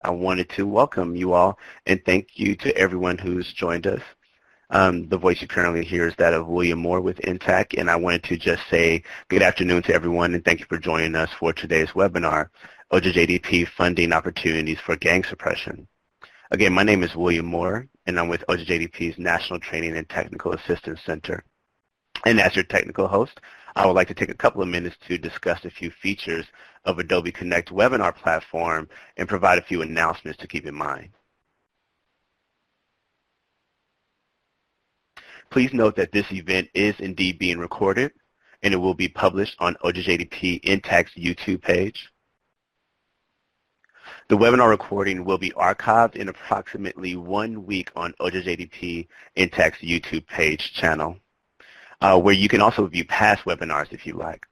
I wanted to welcome you all and thank you to everyone who's joined us. The voice you currently hear is that of William Moore with NTTAC, and I wanted to just say good afternoon to everyone and thank you for joining us for today's webinar, OJJDP Funding Opportunities for Gang Suppression. Again, my name is William Moore, and I'm with OJJDP's National Training and Technical Assistance Center. And as your technical host, I would like to take a couple of minutes to discuss a few features of Adobe Connect webinar platform and provide a few announcements to keep in mind. Please note that this event is indeed being recorded, and it will be published on OJJDP NTTAC's YouTube page. The webinar recording will be archived in approximately 1 week on OJJDP NTTAC's YouTube page channel, where you can also view past webinars if you like.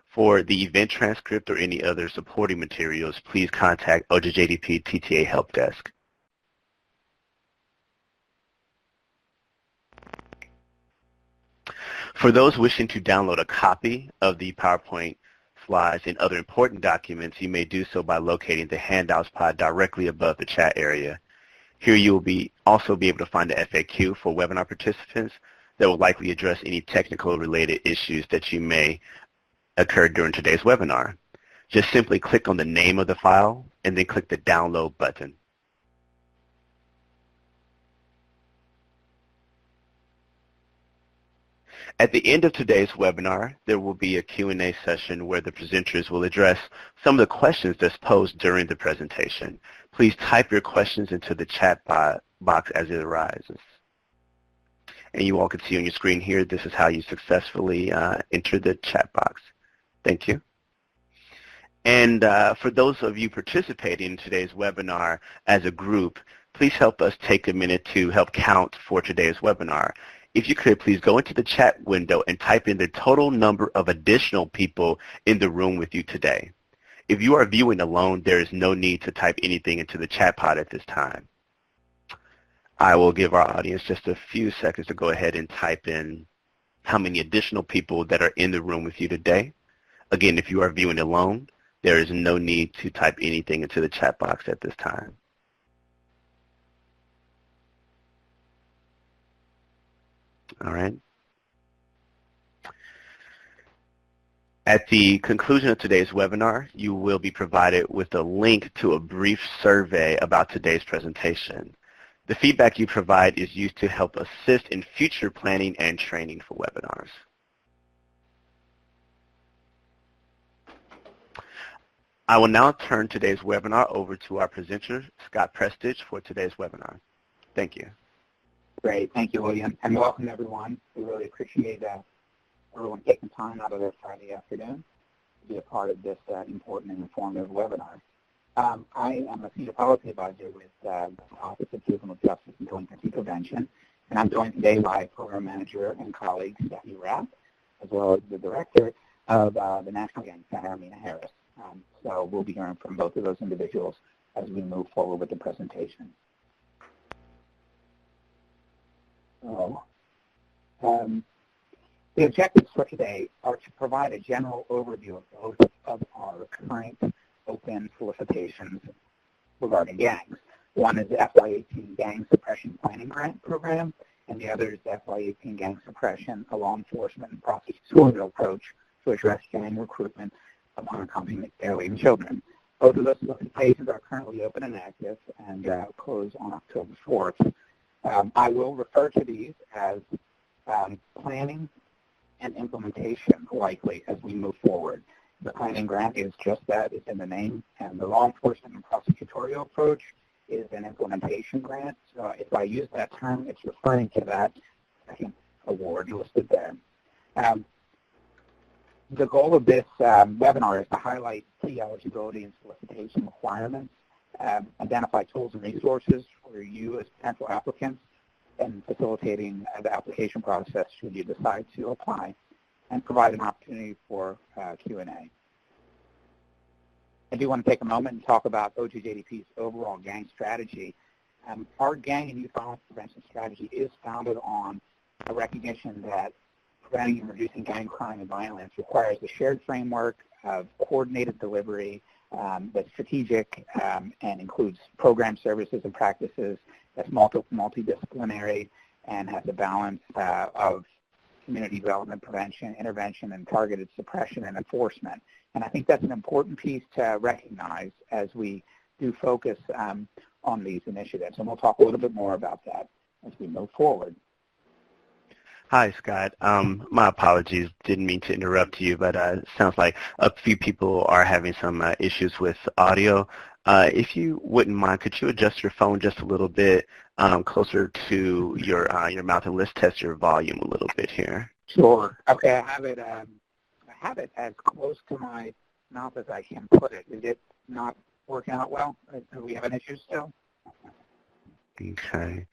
For the event transcript or any other supporting materials, please contact OJJDP TTA Help Desk. For those wishing to download a copy of the PowerPoint slides and other important documents, you may do so by locating the handouts pod directly above the chat area. Here you will also be able to find the FAQ for webinar participants that will likely address any technical related issues that you may occur during today's webinar. Just simply click on the name of the file and then click the download button. At the end of today's webinar, there will be a Q&A session where the presenters will address some of the questions that's posed during the presentation. Please type your questions into the chat box as it arises. And you all can see on your screen here, this is how you successfully enter the chat box. Thank you. And for those of you participating in today's webinar as a group, please help us take a minute to help count for today's webinar. If you could, please go into the chat window and type in the total number of additional people in the room with you today. If you are viewing alone, there is no need to type anything into the chat pod at this time. I will give our audience just a few seconds to go ahead and type in how many additional people that are in the room with you today. Again, if you are viewing alone, there is no need to type anything into the chat box at this time. All right. At the conclusion of today's webinar, you will be provided with a link to a brief survey about today's presentation. The feedback you provide is used to help assist in future planning and training for webinars. I will now turn today's webinar over to our presenter, Scott Prestige, for today's webinar. Thank you. Great. Thank you, William. And welcome, everyone. We really appreciate everyone taking time out of their Friday afternoon to be a part of this important and informative webinar. I am a senior policy advisor with the Office of Juvenile Justice and Delinquency Prevention, and I'm joined today by program manager and colleague Stephanie Rapp, as well as the director of the National Gang Center, Amina Harris. So we'll be hearing from both of those individuals as we move forward with the presentation. So, the objectives for today are to provide a general overview of our current open solicitations regarding gangs. One is the FY18 Gang Suppression Planning Grant Program, and the other is the FY18 Gang Suppression, a law enforcement and prosecutorial approach to address gang recruitment upon coming alien children. Both of those solicitations are currently open and active and close on October 4th. I will refer to these as planning and implementation likely as we move forward. The planning grant is just that, it's in the name, and the law enforcement and prosecutorial approach is an implementation grant. So if I use that term, it's referring to that second award listed there. The goal of this webinar is to highlight key eligibility and solicitation requirements, identify tools and resources for you as potential applicants, and facilitating the application process should you decide to apply, and provide an opportunity for Q&A. I do want to take a moment and talk about OJJDP's overall gang strategy. Our gang and youth violence prevention strategy is founded on a recognition that preventing and reducing gang crime and violence requires a shared framework of coordinated delivery that's strategic and includes program services and practices, that's multidisciplinary, and has a balance of community development, prevention, intervention, and targeted suppression and enforcement. And I think that's an important piece to recognize as we do focus on these initiatives. And we'll talk a little bit more about that as we move forward. Hi, Scott. My apologies. Didn't mean to interrupt you, but it sounds like a few people are having some issues with audio. If you wouldn't mind, could you adjust your phone just a little bit closer to your mouth, and let's test your volume a little bit here. Sure. Okay, I have it as close to my mouth as I can put it. Is it not working out well? Do we have an issue still? Okay.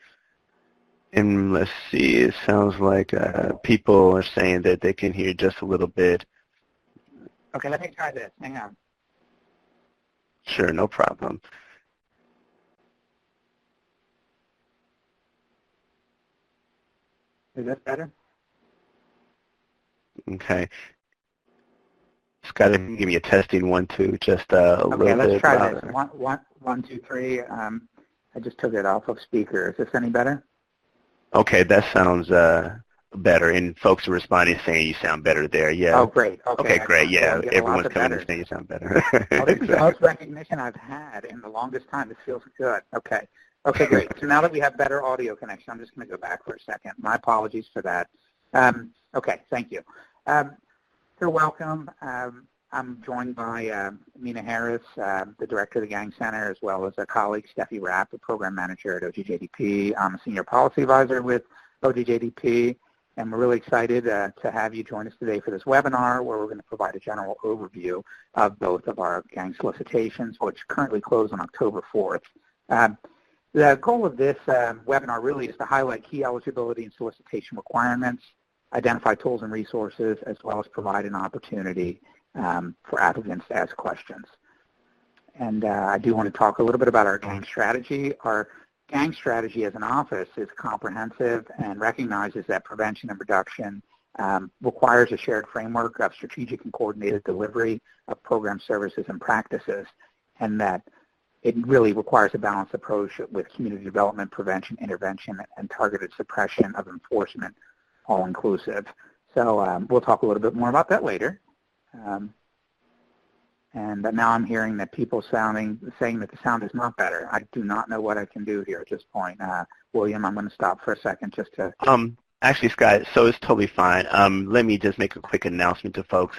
And let's see, it sounds like people are saying that they can hear just a little bit. Okay, let me try this. Hang on. Sure, no problem. Is this better? Okay. Scott, if you can give me a testing 1, 2, just a little bit. Okay, let's try louder. this. One, two, three. I just took it off of speaker. Is this any better? Okay, that sounds better. And folks are responding saying you sound better there. Yeah. Oh, great. Okay, great. Yeah, everyone's coming better. in saying you sound better. Well, this is the most recognition I've had in the longest time. This feels good. Okay. Okay, great. So now that we have better audio connection, I'm just going to go back for a second. My apologies for that. Okay, thank you. So welcome. I'm joined by Mina Harris, the director of the Gang Center, as well as a colleague, Steffi Rapp, the program manager at OJJDP. I'm a senior policy advisor with OJJDP, and we're really excited to have you join us today for this webinar where we're going to provide a general overview of both of our gang solicitations, which currently close on October 4th. The goal of this webinar really is to highlight key eligibility and solicitation requirements, identify tools and resources, as well as provide an opportunity for applicants to ask questions. And I do want to talk a little bit about our gang strategy. Our gang strategy as an office is comprehensive and recognizes that prevention and reduction requires a shared framework of strategic and coordinated delivery of program services and practices, and that it really requires a balanced approach with community development, prevention, intervention, and targeted suppression of enforcement, all inclusive. So we'll talk a little bit more about that later. And now I'm hearing that people saying that the sound is not better. I do not know what I can do here at this point. William, I'm going to stop for a second just to... Actually, Scott, so it's totally fine. Let me just make a quick announcement to folks.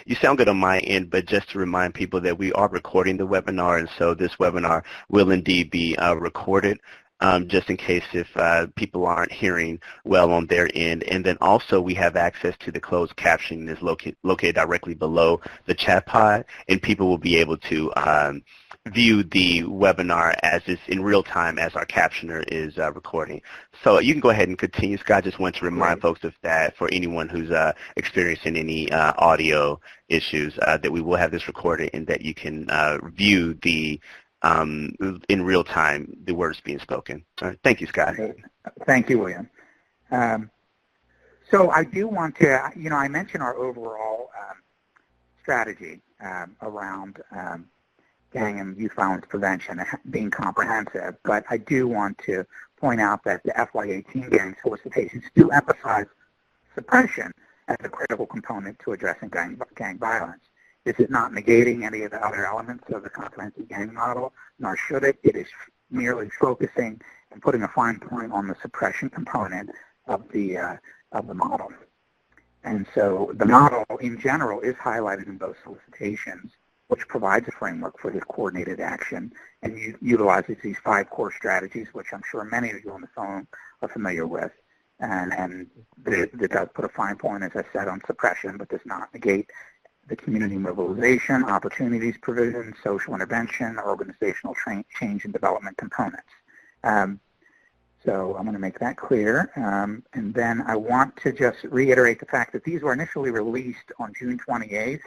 You sound good on my end, but just to remind people that we are recording the webinar, and so this webinar will indeed be recorded. Just in case if people aren't hearing well on their end. And then also we have access to the closed captioning that's located directly below the chat pod, and people will be able to view the webinar as it's in real time as our captioner is recording. So you can go ahead and continue, Scott. Just want to remind folks of that for anyone who's experiencing any audio issues, that we will have this recorded and that you can view the in real time, the words being spoken. Thank you, Scott. Thank you, William. So I do want to, I mentioned our overall strategy around gang and youth violence prevention being comprehensive, but I do want to point out that the FY18 gang solicitations do emphasize suppression as a critical component to addressing gang violence. This is not negating any of the other elements of the comprehensive gang model, nor should it. It is merely focusing and putting a fine point on the suppression component of the model. And so the model in general is highlighted in both solicitations, which provides a framework for this coordinated action and utilizes these 5 core strategies, which I'm sure many of you on the phone are familiar with. And it does put a fine point, as I said, on suppression, but does not negate the community mobilization, opportunities provision, social intervention, organizational change and development components. So I'm going to make that clear. And then I want to just reiterate the fact that these were initially released on June 28th.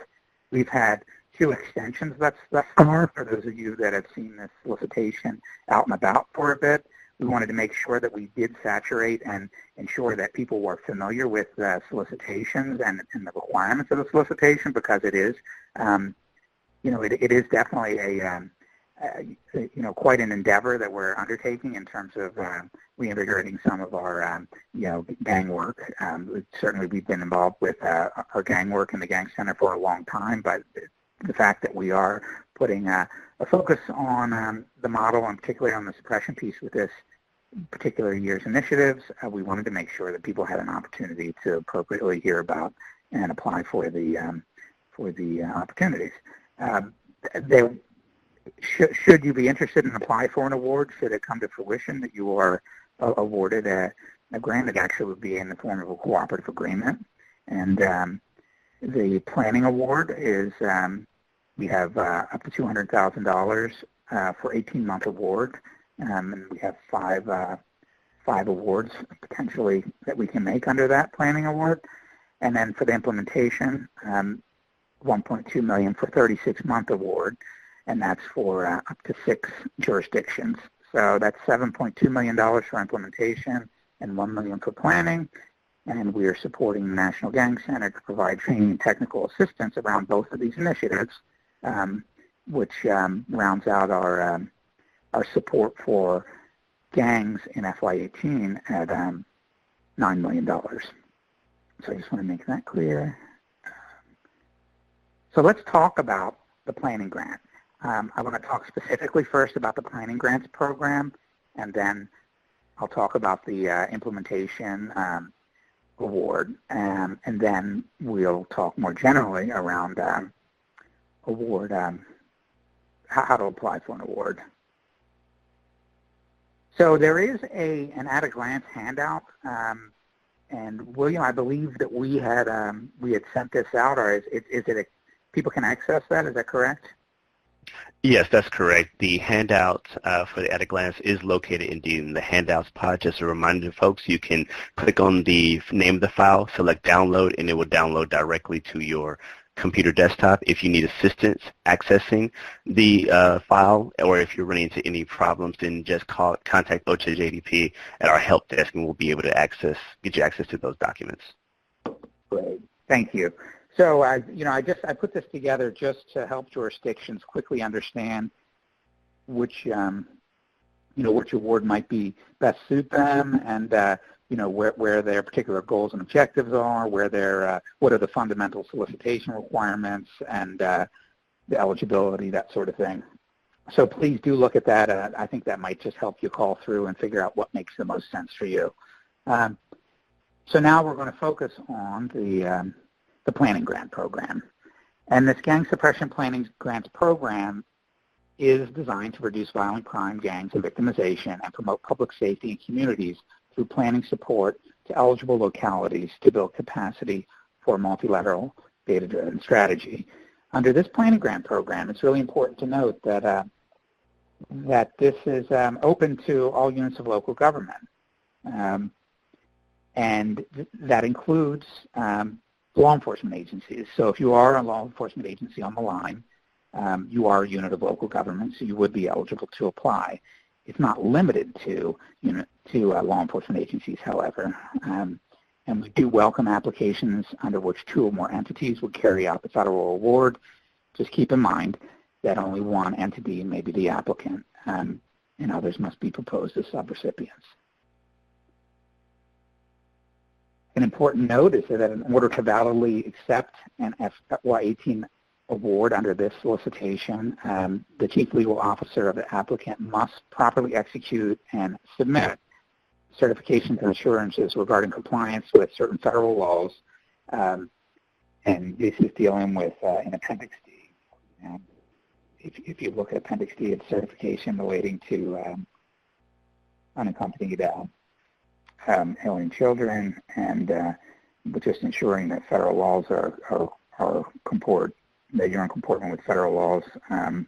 We've had 2 extensions thus far. For those of you that have seen this solicitation out and about for a bit, we wanted to make sure that we did saturate and ensure that people were familiar with the solicitations and the requirements of the solicitation, because it is it is definitely quite an endeavor that we're undertaking in terms of reinvigorating some of our, gang work. Certainly, we've been involved with our gang work in the Gang Center for a long time, but the fact that we are putting a focus on the model, and particularly on the suppression piece with this particular year's initiatives, we wanted to make sure that people had an opportunity to appropriately hear about and apply for the opportunities. Should you be interested in applying for an award, should it come to fruition that you are awarded a grant, it actually would be in the form of a cooperative agreement. And the planning award is, we have up to $200,000 for 18-month award, and we have five awards potentially that we can make under that planning award. And then for the implementation, $1.2 million for 36-month award, and that's for up to 6 jurisdictions. So that's $7.2 million for implementation and $1 million for planning. And we are supporting the National Gang Center to provide training and technical assistance around both of these initiatives, which rounds out our support for gangs in FY18 at $9 million. So I just want to make that clear. So let's talk about the planning grant. I want to talk specifically first about the planning grants program, and then I'll talk about the implementation award, and then we'll talk more generally around award, how to apply for an award. So there is an at-a-glance handout, and William, I believe that we had sent this out, or is it people can access that? Is that correct? Yes, that's correct. The handout for the at-a-glance is located indeed in the handouts pod. Just a reminder to folks, you can click on the name of the file, select download, and it will download directly to your computer desktop. If you need assistance accessing the file, or if you're running into any problems, then just contact OJJDP at our help desk, and we'll be able to get you access to those documents. Great, thank you. So, I put this together just to help jurisdictions quickly understand which award might be best suit them, and where their particular goals and objectives are, what are the fundamental solicitation requirements, and the eligibility, that sort of thing. So please do look at that. I think that might just help you call through and figure out what makes the most sense for you. So now we're going to focus on the planning grant program. And this Gang Suppression Planning Grants Program is designed to reduce violent crime, gangs, and victimization, and promote public safety in communities through planning support to eligible localities to build capacity for multilateral data-driven strategy. Under this planning grant program, it's really important to note that this is open to all units of local government. And that includes law enforcement agencies. So if you are a law enforcement agency on the line, you are a unit of local government, so you would be eligible to apply. It's not limited to law enforcement agencies, however. And we do welcome applications under which 2 or more entities would carry out the federal award. Just keep in mind that only one entity may be the applicant, and others must be proposed as subrecipients. An important note is that in order to validly accept an FY18 award under this solicitation, the Chief Legal Officer of the applicant must properly execute and submit certifications and assurances regarding compliance with certain federal laws, and this is dealing with in Appendix D. If you look at Appendix D, it's certification relating to unaccompanied alien children, and just ensuring that federal laws are that you're in comportment with federal laws, and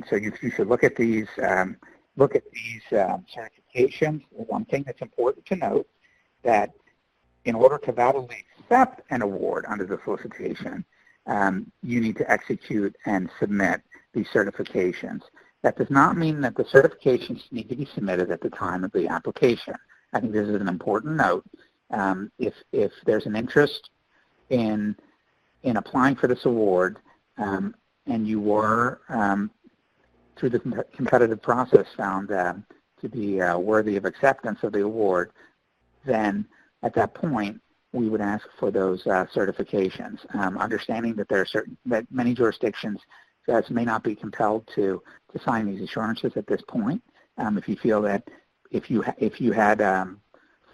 so you should look at these certifications. One thing that's important to note, that in order to validly accept an award under the solicitation, you need to execute and submit these certifications. That does not mean that the certifications need to be submitted at the time of the application. I think this is an important note. If there's an interest in applying for this award, and you were, through the competitive process, found to be worthy of acceptance of the award, then at that point we would ask for those certifications, understanding that that many jurisdictions may not be compelled to sign these assurances at this point. If you feel that if you had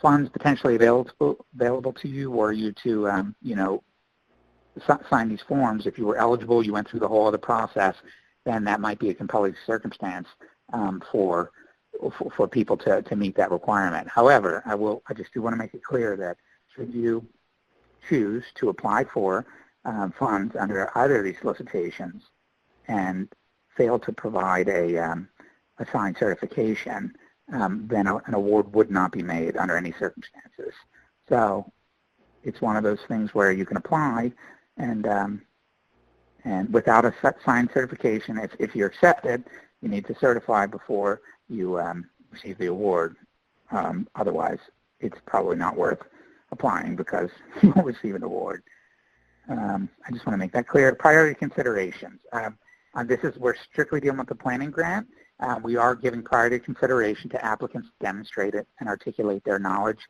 funds potentially available to you, or you to sign these forms, if you were eligible, you went through the whole other process, then that might be a compelling circumstance for people to meet that requirement. However, I just do want to make it clear that should you choose to apply for funds under either of these solicitations and fail to provide a signed certification, then an award would not be made under any circumstances. So it's one of those things where you can apply, and without a signed certification, if you're accepted, you need to certify before you receive the award. Otherwise, it's probably not worth applying because you won't receive an award. I just want to make that clear. Priority considerations. We're strictly dealing with the planning grant. We are giving priority consideration to applicants to demonstrate it and articulate their knowledge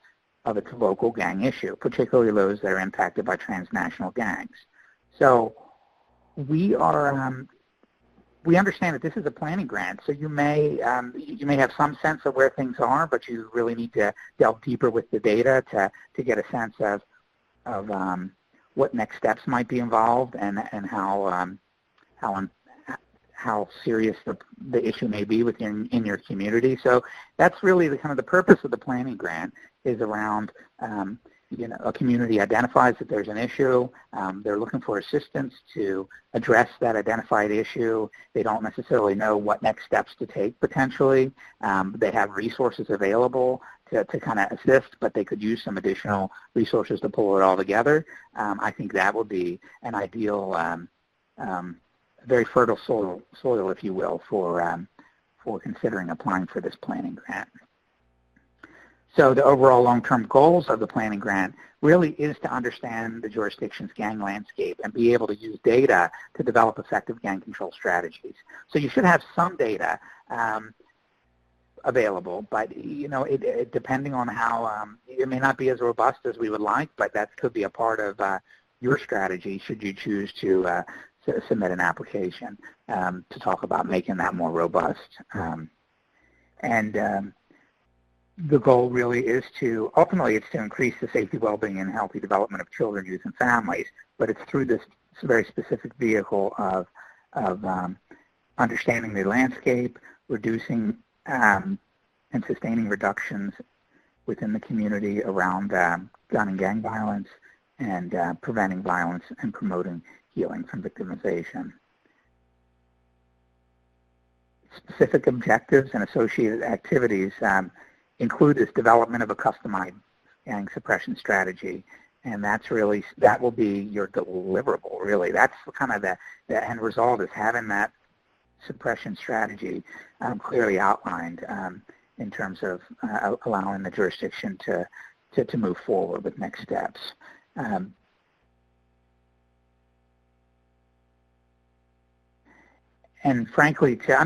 of its local gang issue, particularly those that are impacted by transnational gangs. So we understand that this is a planning grant, so you may have some sense of where things are, but you really need to delve deeper with the data to get a sense of what next steps might be involved and how serious the issue may be in your community. So that's really the purpose of the planning grant, is around a community identifies that there's an issue. They're looking for assistance to address that identified issue. They don't necessarily know what next steps to take potentially. They have resources available to kind of assist, but they could use some additional resources to pull it all together. I think that would be an ideal, very fertile soil, if you will, for considering applying for this planning grant. So the overall long-term goals of the planning grant really is to understand the jurisdiction's gang landscape and be able to use data to develop effective gang control strategies. So you should have some data available, but it depending on how it may not be as robust as we would like, but that could be a part of your strategy should you choose to submit an application to talk about making that more robust. The goal really is ultimately it's to increase the safety, well-being, and healthy development of children, youth, and families, but it's through this very specific vehicle of understanding the landscape, reducing and sustaining reductions within the community around gun and gang violence, and preventing violence and promoting healing from victimization. Specific objectives and associated activities include this development of a customized gang suppression strategy, and that will be your deliverable, really. That's kind of the end result, is having that suppression strategy clearly outlined in terms of allowing the jurisdiction to move forward with next steps. And frankly, to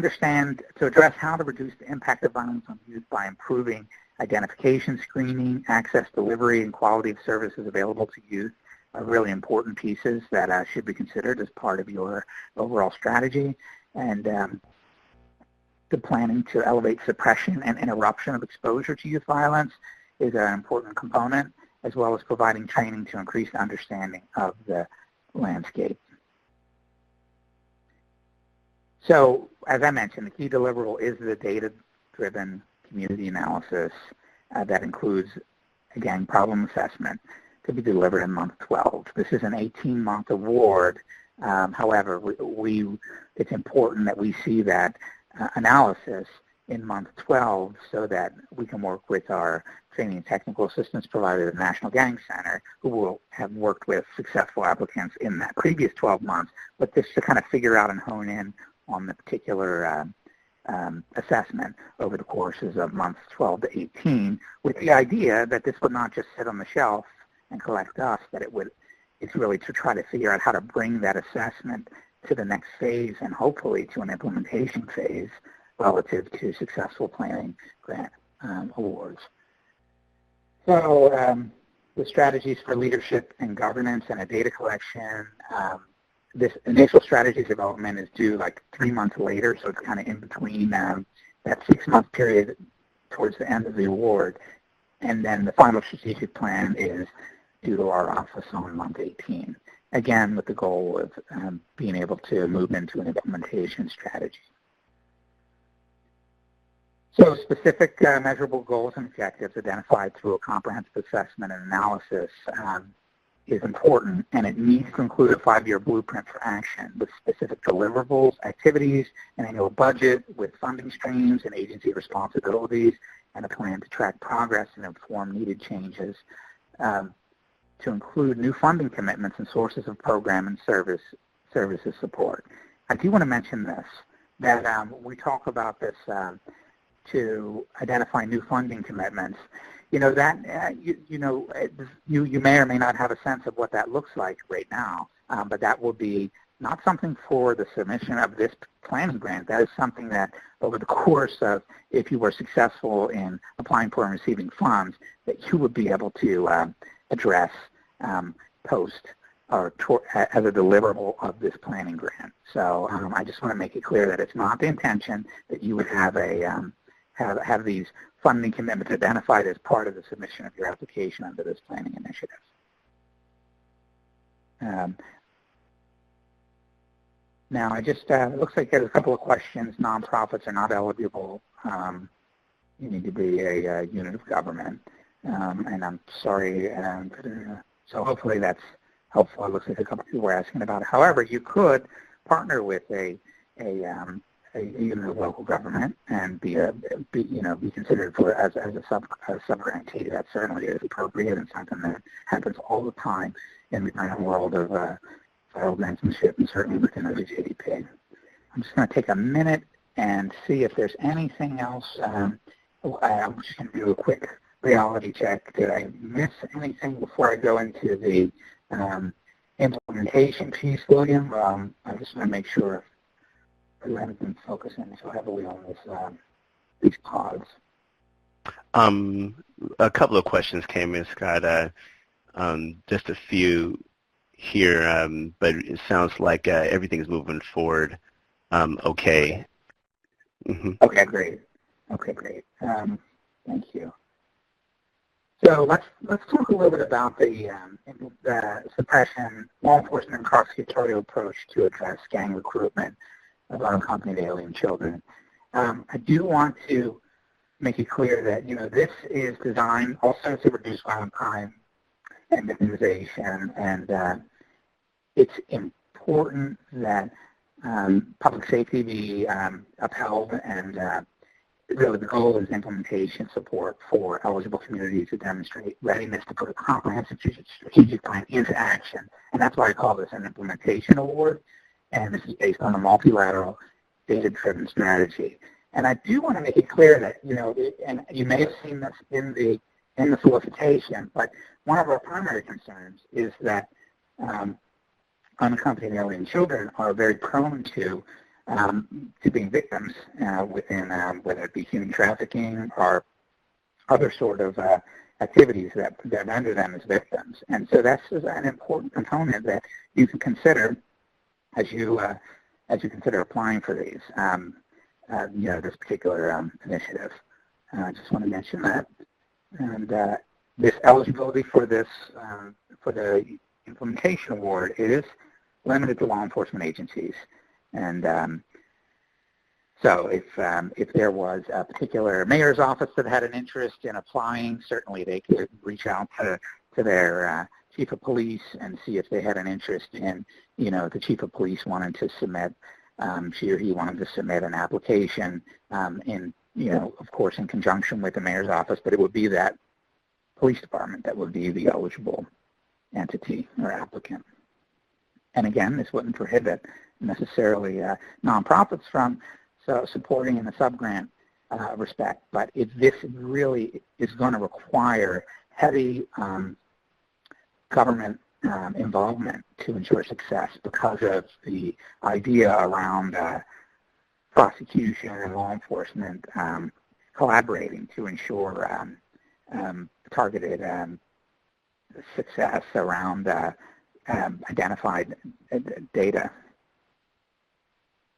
address how to reduce the impact of violence on youth by improving identification, screening, access, delivery, and quality of services available to youth are really important pieces that should be considered as part of your overall strategy. And the planning to elevate suppression and interruption of exposure to youth violence is an important component, as well as providing training to increase the understanding of the landscape. So, as I mentioned, the key deliverable is the data-driven community analysis that includes a gang problem assessment to be delivered in month 12. This is an 18-month award. However, it's important that we see that analysis in month 12 so that we can work with our training and technical assistance provider, the National Gang Center, who will have worked with successful applicants in that previous 12 months, but just to kind of figure out and hone in on the particular assessment over the courses of months 12 to 18, with the idea that this would not just sit on the shelf and collect dust, that it's really to try to figure out how to bring that assessment to the next phase and hopefully to an implementation phase relative to successful planning grant awards. So the strategies for leadership and governance and a data collection, this initial strategy development is due like 3 months later, so it's kind of in between that 6-month period towards the end of the award. And then the final strategic plan is due to our office on month 18, again with the goal of being able to move into an implementation strategy. So specific measurable goals and objectives identified through a comprehensive assessment and analysis is important, and it needs to include a 5-year blueprint for action with specific deliverables, activities, an annual budget with funding streams and agency responsibilities, and a plan to track progress and inform needed changes to include new funding commitments and sources of program and services support. I do want to mention this, that we talk about this to identify new funding commitments. You know, that, you may or may not have a sense of what that looks like right now, but that will be not something for the submission of this planning grant. That is something that over the course of, if you were successful in applying for and receiving funds, that you would be able to address post or as a deliverable of this planning grant. So I just want to make it clear that it's not the intention that you would have a have these funding commitments identified as part of the submission of your application under this planning initiative. Now, it looks like there's a couple of questions. Nonprofits are not eligible. You need to be a unit of government. And I'm sorry, so hopefully that's helpful. It looks like a couple of people were asking about it. However, you could partner with a unit of local government and be considered for as a sub-grantee. That certainly is appropriate and something that happens all the time in the grant world of federal grantsmanship and certainly within OJJDP. I'm just going to take a minute and see if there's anything else. I'm just going to do a quick reality check. Did I miss anything before I go into the implementation piece, William? I just want to make sure we haven't been focusing so heavily on this, these pods. A couple of questions came in, Scott. Just a few here, but it sounds like everything is moving forward okay. Mm-hmm. Okay, great. Okay, great. Thank you. So let's talk a little bit about the suppression, law enforcement, and prosecutorial approach to address gang recruitment of unaccompanied alien children. I do want to make it clear that this is designed also to reduce violent crime and victimization, and it's important that public safety be upheld, and really the goal is implementation support for eligible communities to demonstrate readiness to put a comprehensive strategic plan into action. And that's why I call this an implementation award. And this is based on a multilateral, data-driven strategy. And I do want to make it clear that, and you may have seen this in the solicitation, but one of our primary concerns is that unaccompanied alien children are very prone to being victims within, whether it be human trafficking or other sort of activities that render them as victims. And so that's an important component that you can consider as you consider applying for these, this particular initiative. I just want to mention that. And this eligibility for this, for the implementation award is limited to law enforcement agencies. And so if there was a particular mayor's office that had an interest in applying, certainly they could reach out to their chief of police and see if they had an interest in, the chief of police wanted to submit, she or he wanted to submit an application in, of course, in conjunction with the mayor's office, but it would be that police department that would be the eligible entity or applicant. And again, this wouldn't prohibit necessarily nonprofits from supporting in the subgrant respect, but this really is going to require heavy government involvement to ensure success because of the idea around prosecution and law enforcement collaborating to ensure targeted success around identified data.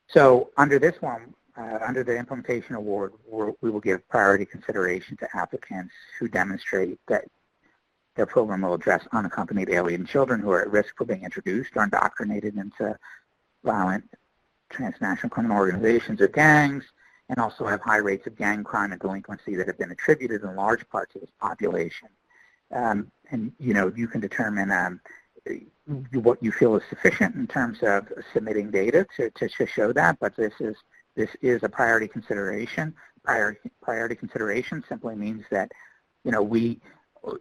So under this one, under the implementation award, we will give priority consideration to applicants who demonstrate that their program will address unaccompanied alien children who are at risk for being introduced or indoctrinated into violent transnational criminal organizations or gangs, and also have high rates of gang crime and delinquency that have been attributed in large part to this population. And you can determine what you feel is sufficient in terms of submitting data to show that, but this is a priority consideration. Priority consideration simply means that we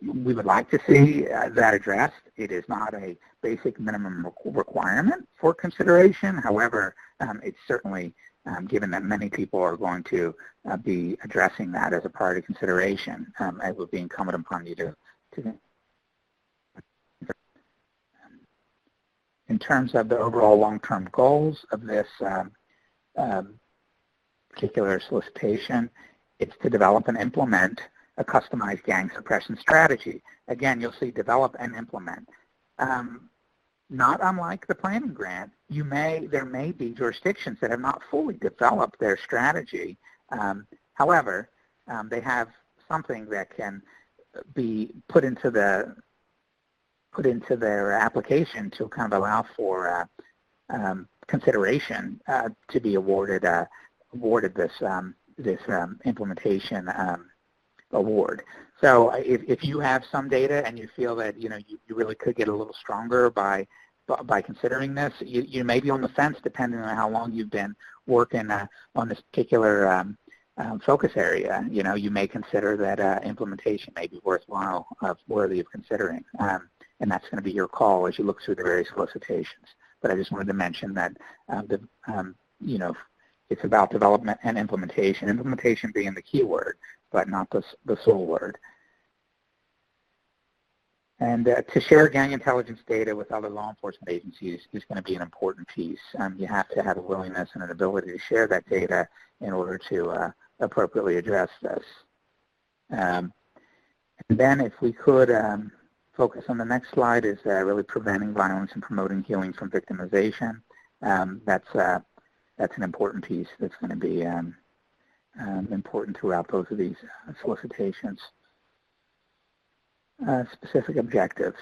would like to see that addressed. It is not a basic minimum requirement for consideration. However, it's certainly given that many people are going to be addressing that as a priority consideration, it would be incumbent upon you to in terms of the overall long-term goals of this particular solicitation, it's to develop and implement a customized gang suppression strategy. Again, you'll see develop and implement. Not unlike the planning grant, there may be jurisdictions that have not fully developed their strategy. However, they have something that can be put into their application to kind of allow for consideration to be awarded this implementation award. So if you have some data and you feel that you really could get a little stronger by considering this, you may be on the fence depending on how long you've been working on this particular focus area. You may consider that implementation may be worthwhile, worthy of considering, and that's going to be your call as you look through the various solicitations. But I just wanted to mention that it's about development and implementation. Implementation being the key word, but not the sole word. And to share gang intelligence data with other law enforcement agencies is going to be an important piece. You have to have a willingness and an ability to share that data in order to appropriately address this. And then if we could focus on the next slide is really preventing violence and promoting healing from victimization. That's an important piece that's going to be important throughout both of these solicitations. Specific objectives.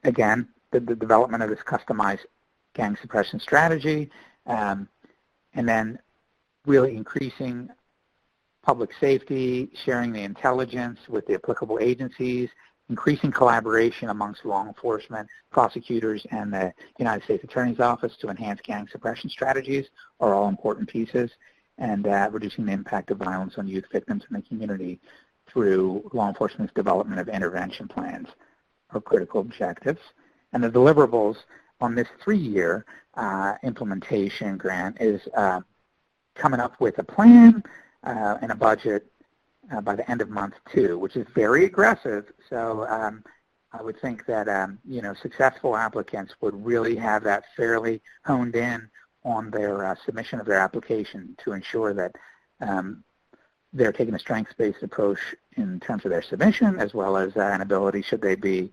Again, the development of this customized gang suppression strategy, and then really increasing public safety, sharing the intelligence with the applicable agencies, increasing collaboration amongst law enforcement, prosecutors, and the United States Attorney's Office to enhance gang suppression strategies are all important pieces, and reducing the impact of violence on youth victims in the community through law enforcement's development of intervention plans are critical objectives. And the deliverables on this 3-year implementation grant is coming up with a plan and a budget by the end of month 2, which is very aggressive. So I would think that successful applicants would really have that fairly honed in on their submission of their application to ensure that they're taking a strengths-based approach in terms of their submission, as well as an ability, should they be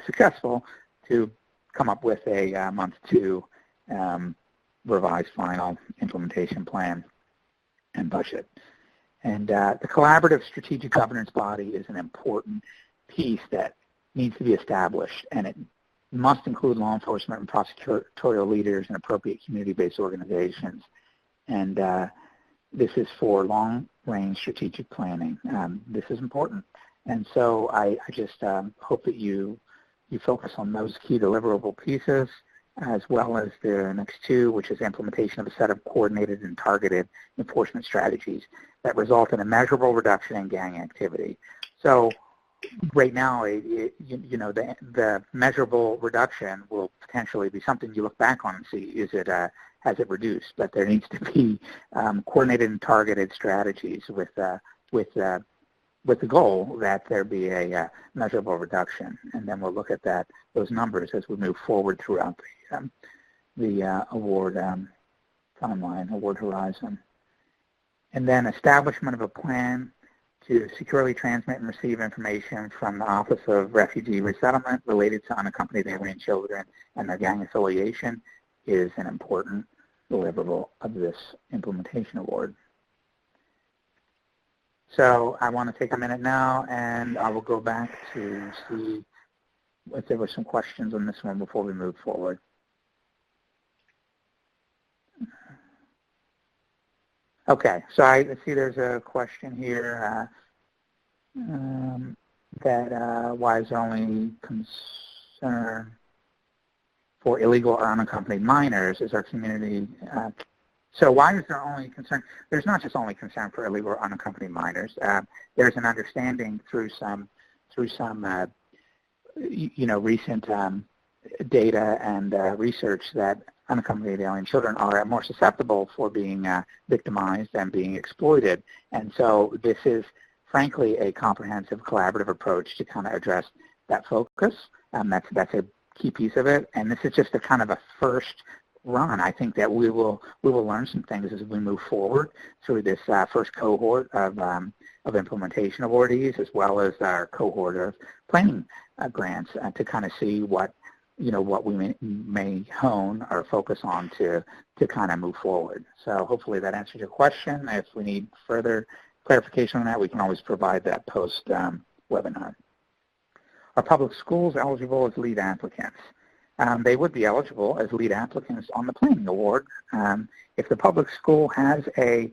successful, to come up with a month 2 revised final implementation plan and budget. And the collaborative strategic governance body is an important piece that needs to be established, and it must include law enforcement and prosecutorial leaders and appropriate community-based organizations. And this is for long-range strategic planning. This is important. And so I just hope that you focus on those key deliverable pieces, as well as the next 2, which is implementation of a set of coordinated and targeted enforcement strategies that result in a measurable reduction in gang activity. So right now, the measurable reduction will potentially be something you look back on and see, has it reduced? But there needs to be coordinated and targeted strategies with with the goal that there be a measurable reduction. And then we'll look at those numbers as we move forward throughout the award timeline, award horizon. And then establishment of a plan to securely transmit and receive information from the Office of Refugee Resettlement related to unaccompanied alien children and their gang affiliation is an important deliverable of this implementation award. So I want to take a minute now, and I will go back to see if there were some questions on this one before we move forward. Okay, so I see there's a question here that why is there only concern for illegal or unaccompanied minors? Is our community, so why is there only concern? There's not just only concern for illegal or unaccompanied minors. There's an understanding through some recent data and research that unaccompanied alien children are more susceptible for being victimized and being exploited. And so this is, frankly, a comprehensive collaborative approach to kind of address that focus. That's a key piece of it. And this is just a kind of a first run. I think that we will learn some things as we move forward through this first cohort of implementation awardees, as well as our cohort of planning grants, to kind of see what we may hone or focus on to kind of move forward. So hopefully that answers your question. If we need further clarification on that, we can always provide that post webinar. Are public schools eligible as lead applicants? They would be eligible as lead applicants on the planning award. If the public school has a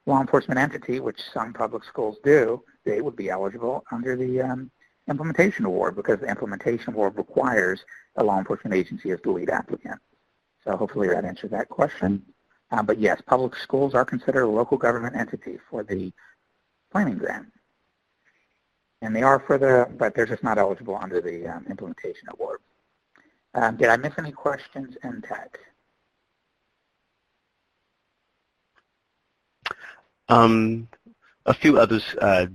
law enforcement entity, which some public schools do, they would be eligible under the implementation award, because the implementation award requires a law enforcement agency as the lead applicant. So hopefully that answers that question. But yes, public schools are considered a local government entity for the planning grant. And they are but they're just not eligible under the implementation award. Did I miss any questions in tech? A few others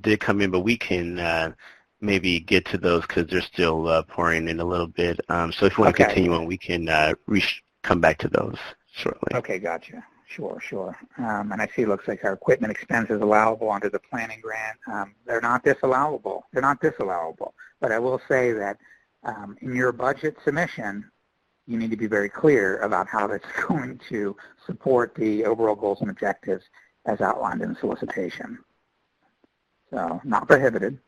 did come in, but we can maybe get to those because they're still pouring in a little bit. So if you want to continue on, we can come back to those shortly. Okay, gotcha. Sure. And I see it looks like our equipment expense is allowable under the planning grant. They're not disallowable. But I will say that in your budget submission, you need to be very clear about how that's going to support the overall goals and objectives as outlined in the solicitation. So not prohibited.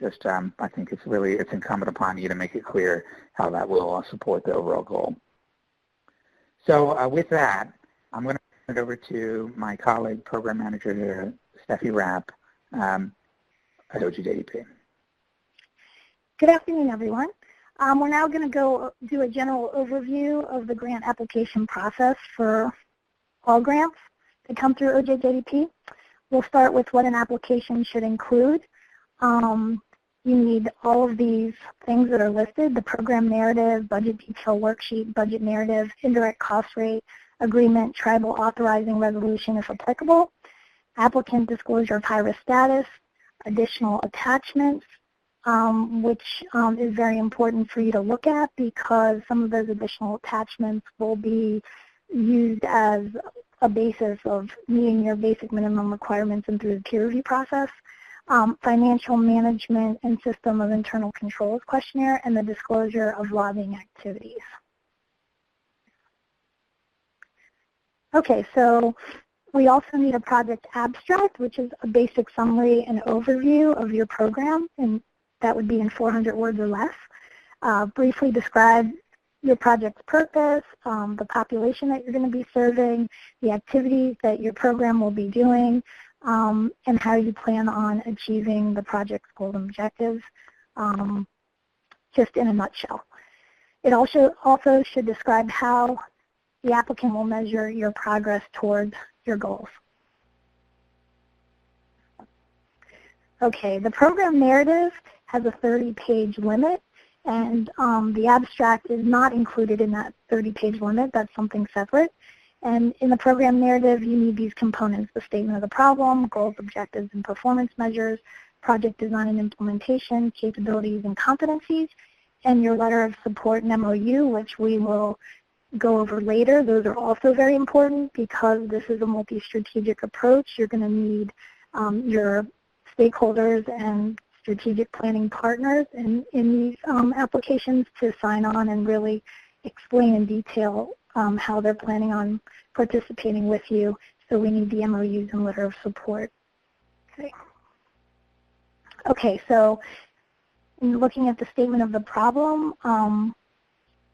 Just I think it's incumbent upon you to make it clear how that will support the overall goal. So with that, I'm going to turn it over to my colleague, Program Manager Steffi Rapp at OJJDP. Good afternoon, everyone. We're now going to go do a general overview of the grant application process for all grants that come through OJJDP. We'll start with what an application should include. You need all of these things that are listed: the program narrative, budget detail worksheet, budget narrative, indirect cost rate, agreement, tribal authorizing resolution if applicable, applicant disclosure of high-risk status, additional attachments, which is very important for you to look at because some of those additional attachments will be used as a basis of meeting your basic minimum requirements and through the peer review process. Financial management and system of internal controls questionnaire, and the disclosure of lobbying activities. Okay, so we also need a project abstract, which is a basic summary and overview of your program, and that would be in 400 words or less. Briefly describe your project's purpose, the population that you're going to be serving, the activities that your program will be doing, and how you plan on achieving the project's goals and objectives, just in a nutshell. It also should describe how the applicant will measure your progress towards your goals. Okay, the program narrative has a 30-page limit, and the abstract is not included in that 30-page limit. That's something separate. And in the program narrative, you need these components: the statement of the problem, goals, objectives, and performance measures, project design and implementation, capabilities and competencies, and your letter of support and MOU, which we will go over later. Those are also very important because this is a multi-strategic approach. You're going to need your stakeholders and strategic planning partners in these applications to sign on and really explain in detail how they're planning on participating with you. So we need the MOUs and letter of support. Okay, so in looking at the statement of the problem,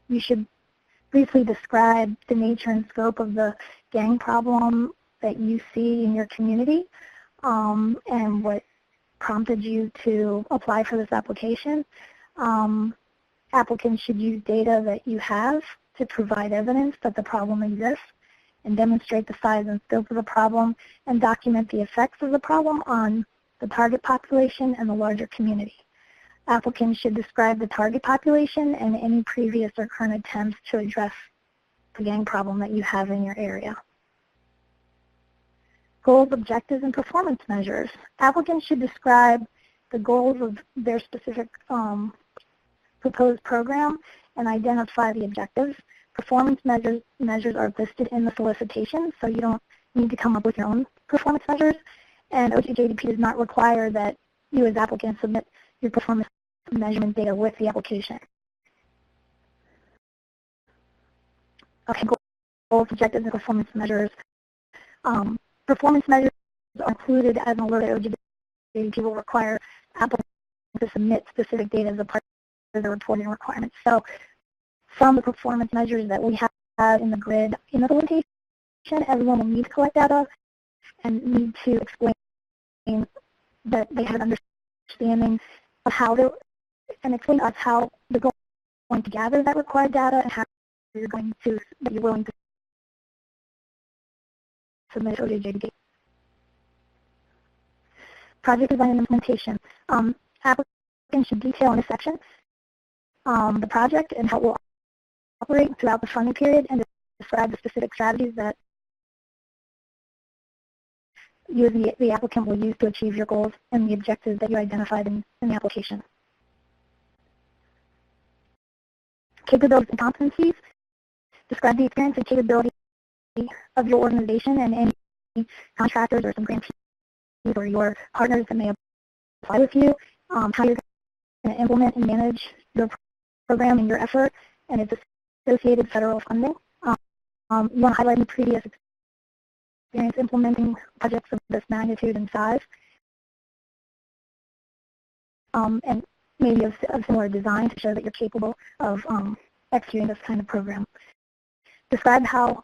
you should briefly describe the nature and scope of the gang problem that you see in your community and what prompted you to apply for this application. Applicants should use data that you have to provide evidence that the problem exists and demonstrate the size and scope of the problem and document the effects of the problem on the target population and the larger community. Applicants should describe the target population and any previous or current attempts to address the gang problem that you have in your area. Goals, objectives, and performance measures. Applicants should describe the goals of their specific proposed program and identify the objectives. Performance measures are listed in the solicitation, so you don't need to come up with your own performance measures. And OJJDP does not require that you as applicants submit your performance measurement data with the application. Okay, goals, objectives, and performance measures. Performance measures are included as an alert that OJJDP will require applicants to submit specific data as a part of the reporting requirements. So from the performance measures that we have in the grid in the solicitation, everyone will need to collect data and need to explain that they have an understanding of how to, and explain to us how they're going to gather that required data and how you're going to, that you're willing to submit to OJJDP. Project design and implementation. Applicants should detail in this section the project and how it will operate throughout the funding period and describe the specific strategies that you, the applicant, will use to achieve your goals and the objectives that you identified in the application. Capabilities and competencies. Describe the experience and capability of your organization and any contractors or some grantees or your partners that may apply with you, how you're going to implement and manage your program and your effort and its associated federal funding. You want to highlight the previous experience implementing projects of this magnitude and size, and maybe of similar design to show that you're capable of executing this kind of program. Describe how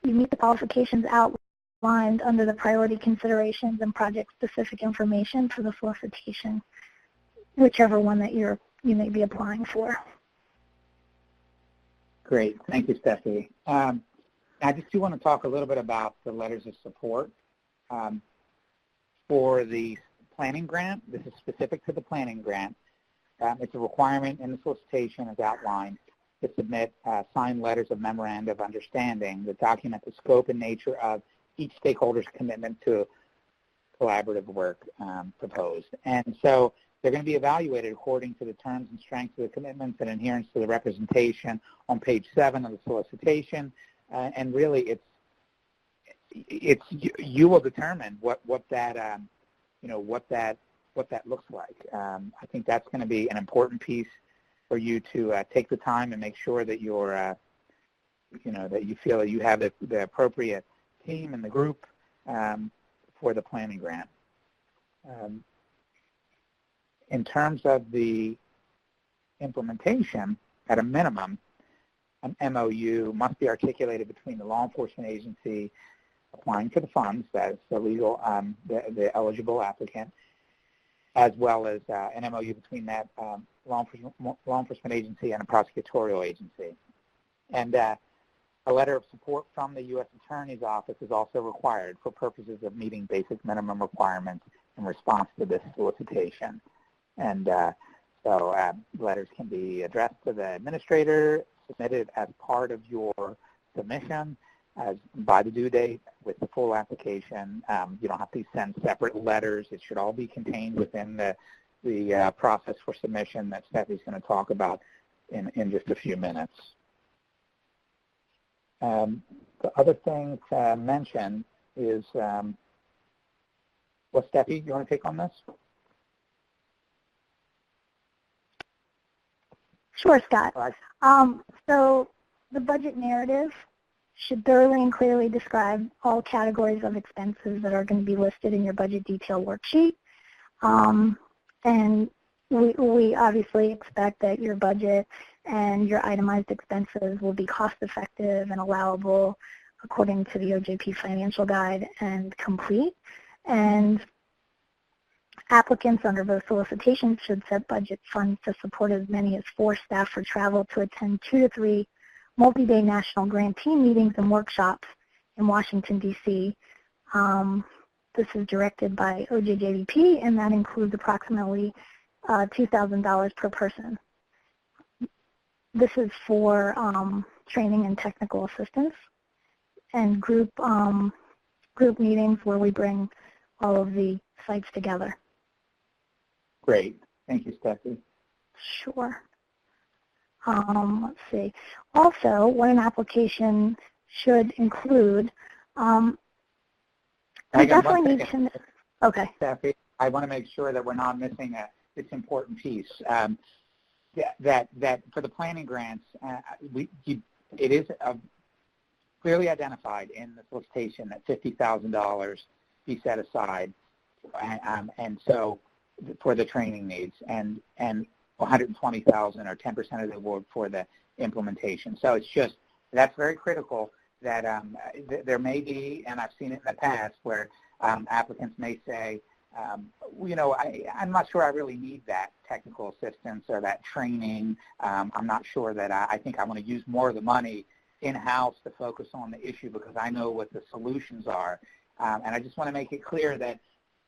you meet the qualifications outlined under the priority considerations and project-specific information for the solicitation, whichever one that you may be applying for. Great. Thank you, Stephanie. I just do want to talk a little bit about the letters of support. For the planning grant, this is specific to the planning grant. It's a requirement in the solicitation as outlined to submit signed letters of memoranda of understanding that document the scope and nature of each stakeholder's commitment to collaborative work proposed. And so they're going to be evaluated according to the terms and strengths of the commitments and adherence to the representation on page 7 of the solicitation. And really, you will determine what that looks like. I think that's going to be an important piece for you to take the time and make sure that you're, that you feel that you have the appropriate team and the group for the planning grant. In terms of the implementation, at a minimum, an MOU must be articulated between the law enforcement agency applying for the funds, that's the legal, the eligible applicant, as well as an MOU between that law enforcement agency and a prosecutorial agency. And a letter of support from the U.S. Attorney's Office is also required for purposes of meeting basic minimum requirements in response to this solicitation. And so letters can be addressed to the administrator, submitted as part of your submission, as by the due date with the full application. You don't have to send separate letters. It should all be contained within the process for submission that Steffi's going to talk about in just a few minutes. The other thing to mention is, well, Steffi, you want to take on this? Sure, Scott. All right. So the budget narrative should thoroughly and clearly describe all categories of expenses that are going to be listed in your budget detail worksheet. And we obviously expect that your budget and your itemized expenses will be cost-effective and allowable according to the OJP Financial Guide and complete. And applicants under those solicitations should set budget funds to support as many as 4 staff for travel to attend 2 to 3 multi-day national grantee meetings and workshops in Washington, D.C. This is directed by OJJDP, and that includes approximately $2,000 per person. This is for training and technical assistance and group meetings where we bring all of the sites together. Great. Thank you, Steffi. Sure. Let's see. Also, what an application should include, we definitely need to, okay. Steffi, I want to make sure that we're not missing this important piece. That for the planning grants, it is clearly identified in the solicitation that $50,000 be set aside, and so for the training needs, and $120,000 or 10% of the award for the implementation. So it's just, that's very critical that there may be, and I've seen it in the past, where applicants may say, you know, I'm not sure I really need that technical assistance or that training. I'm not sure that I think I want to use more of the money in-house to focus on the issue because I know what the solutions are. And I just want to make it clear that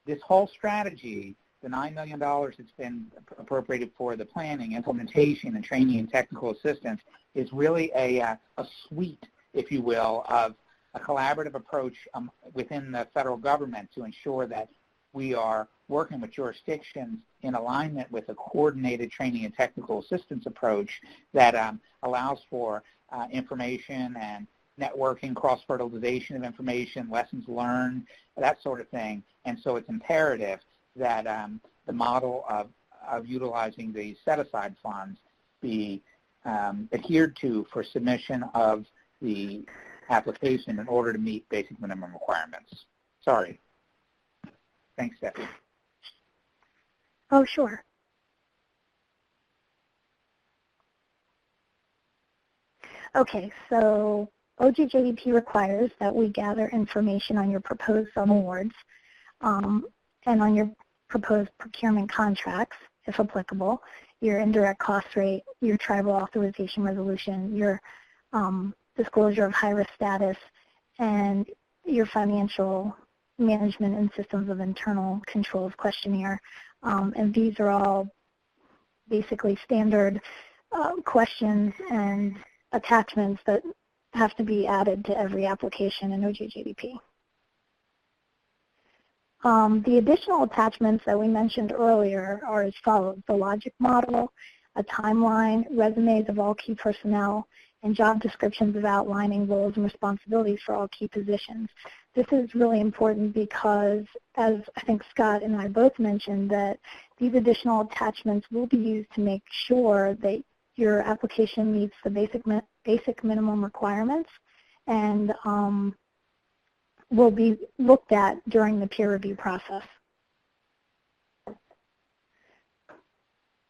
this whole strategy, the $9 million that's been appropriated for the planning, implementation, and training and technical assistance is really a suite, if you will, of a collaborative approach within the federal government to ensure that we are working with jurisdictions in alignment with a coordinated training and technical assistance approach that allows for information and networking, cross-fertilization of information, lessons learned, that sort of thing. And so it's imperative that the model of utilizing the set-aside funds be adhered to for submission of the application in order to meet basic minimum requirements. Sorry. Thanks, Stephanie. Oh, sure. Okay, so OJJDP requires that we gather information on your proposed sum awards and on your proposed procurement contracts, if applicable, your indirect cost rate, your tribal authorization resolution, your disclosure of high-risk status, and your financial management and systems of internal controls questionnaire. And these are all basically standard questions and attachments that have to be added to every application in OJJDP. The additional attachments that we mentioned earlier are as follows: the logic model, a timeline, resumes of all key personnel, and job descriptions of outlining roles and responsibilities for all key positions. This is really important because, as I think Scott and I both mentioned, that these additional attachments will be used to make sure that your application meets the basic minimum requirements and will be looked at during the peer review process.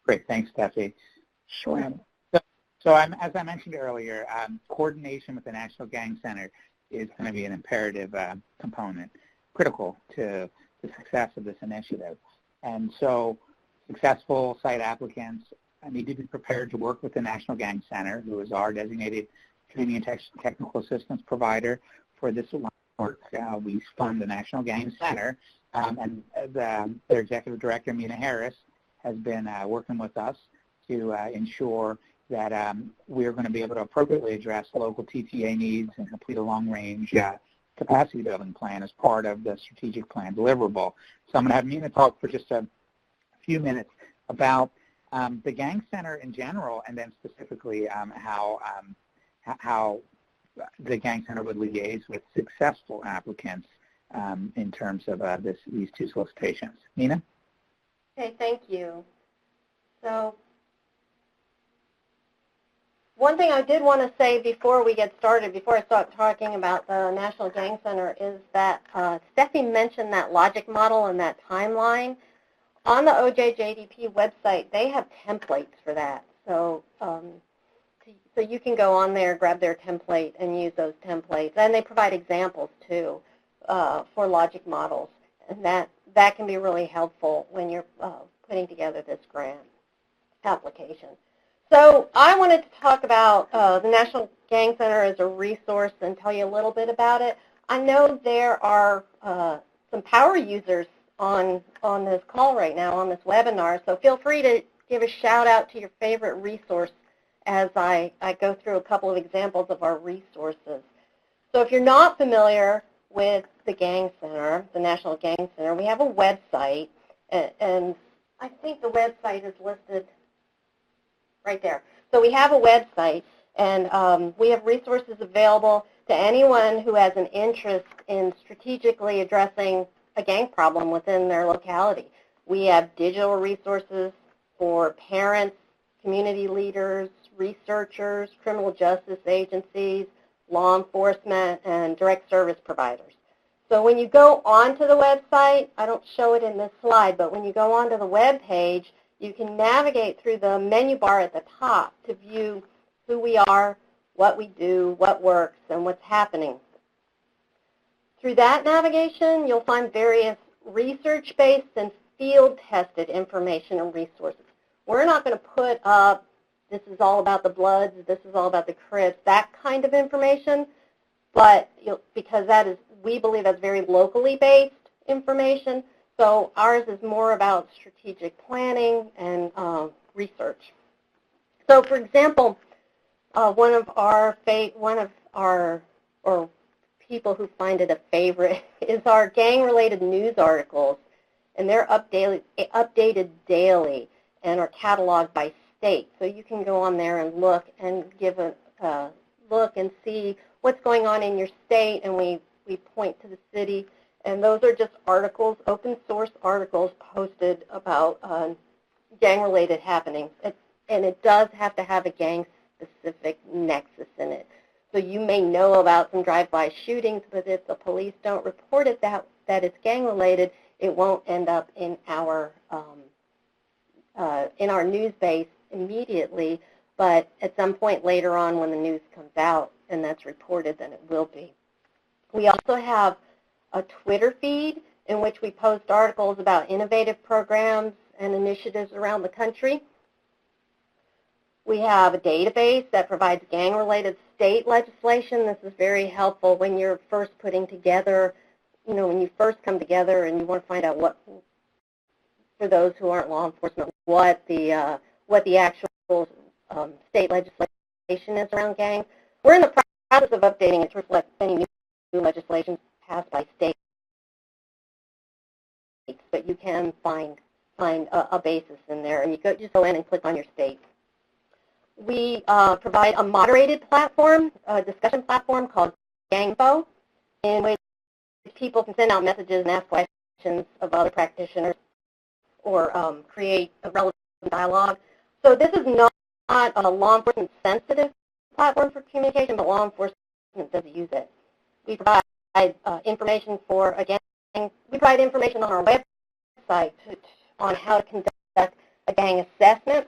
Great, thanks, Steffi. Sure. So as I mentioned earlier, coordination with the National Gang Center is going to be an imperative component, critical to the success of this initiative. And so successful site applicants need to be prepared to work with the National Gang Center, who is our designated training and technical assistance provider for this work. We fund the National Gang Center, and their executive director, Mina Harris, has been working with us to ensure that we're going to be able to appropriately address local TTA needs and complete a long-range capacity building plan as part of the strategic plan deliverable. So I'm going to have Nina talk for just a few minutes about the Gang Center in general, and then specifically how the Gang Center would liaise with successful applicants in terms of these two solicitations. Nina? Okay, thank you. So one thing I did want to say before we get started, before I start talking about the National Gang Center, is that Steffi mentioned that logic model and that timeline. On the OJJDP website, they have templates for that. So so you can go on there, grab their template, and use those templates. And they provide examples, too, for logic models. And that can be really helpful when you're putting together this grant application. So I wanted to talk about the National Gang Center as a resource and tell you a little bit about it. I know there are some power users on this call right now, on this webinar, so feel free to give a shout out to your favorite resource as I go through a couple of examples of our resources. So if you're not familiar with the Gang Center, the National Gang Center, we have a website, and I think the website is listed right there. So we have a website, and we have resources available to anyone who has an interest in strategically addressing a gang problem within their locality. We have digital resources for parents, community leaders, researchers, criminal justice agencies, law enforcement, and direct service providers. So when you go onto the website, I don't show it in this slide, but when you go onto the web page, you can navigate through the menu bar at the top to view who we are, what we do, what works, and what's happening. Through that navigation, you'll find various research-based and field-tested information and resources. We're not going to put up, this is all about the Bloods, this is all about the Crips, that kind of information, but because we believe that's very locally based information, so ours is more about strategic planning and research. So, for example, one of our people who find it a favorite is our gang-related news articles, and they're updated daily and are cataloged by state. So you can go on there and look and give a look and see what's going on in your state, and we point to the city. And those are just articles, open source articles posted about gang-related happenings. And it does have to have a gang-specific nexus in it. So you may know about some drive-by shootings, but if the police don't report it that it's gang-related, it won't end up in our news base immediately. But at some point later on, when the news comes out and that's reported, then it will be. We also have a Twitter feed in which we post articles about innovative programs and initiatives around the country. We have a database that provides gang-related state legislation. This is very helpful when you're first putting together, when you first come together and you want to find out what, for those who aren't law enforcement, what the actual state legislation is around gangs. We're in the process of updating it to reflect any new legislation passed by states, but you can find a basis in there, and you just go in and click on your state. We provide a moderated platform, a discussion platform called Gang Info, in which people can send out messages and ask questions of other practitioners or create a relevant dialogue. So this is not a law enforcement sensitive platform for communication, but law enforcement does use it. We provide information for, again, we provide information on our website on how to conduct a gang assessment,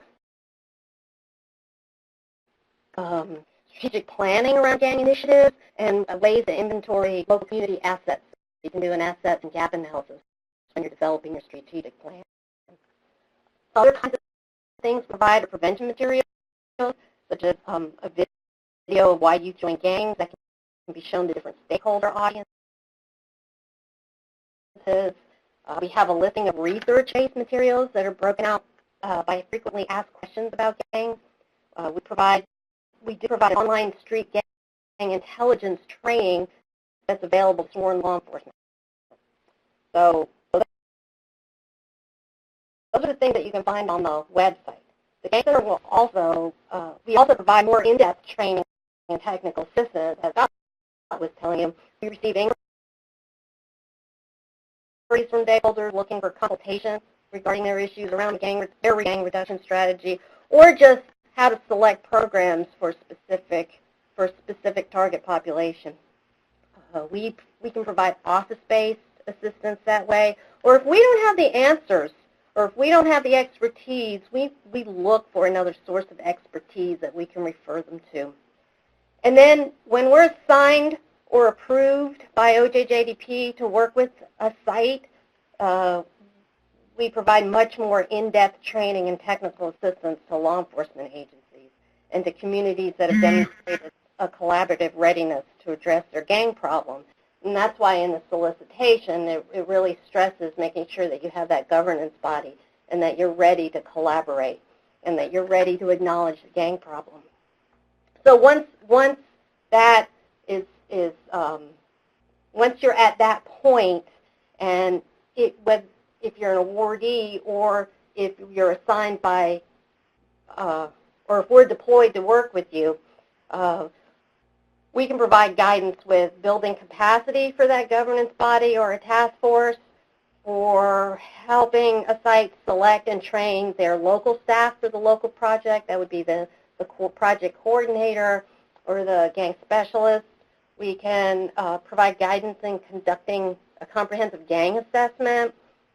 strategic planning around gang initiatives, and ways to inventory local community assets. You can do an asset and gap analysis when you're developing your strategic plan. Other kinds of things provide prevention materials, such as a video of why you join gangs that can be shown to different stakeholder audiences. We have a listing of research-based materials that are broken out by frequently asked questions about gangs. We do provide online street gang intelligence training that's available to sworn law enforcement. So those are the things that you can find on the website. The Gang Center will also, we also provide more in-depth training and technical assistance. As Scott was telling you, we receive inquiries from stakeholders looking for consultations regarding their issues around their gang reduction strategy, or just how to select programs for specific target population. We can provide office-based assistance that way, or if we don't have the answers, or if we don't have the expertise, we look for another source of expertise that we can refer them to. And then when we're assigned or approved by OJJDP to work with a site, we provide much more in-depth training and technical assistance to law enforcement agencies and to communities that have demonstrated a collaborative readiness to address their gang problems. And that's why in the solicitation, it really stresses making sure that you have that governance body and that you're ready to collaborate and that you're ready to acknowledge the gang problem. So once that once you're at that point, and if you're an awardee or if you're assigned by, or if we're deployed to work with you, we can provide guidance with building capacity for that governance body or a task force, or helping a site select and train their local staff for the local project. That would be the project coordinator or the gang specialist. We can provide guidance in conducting a comprehensive gang assessment,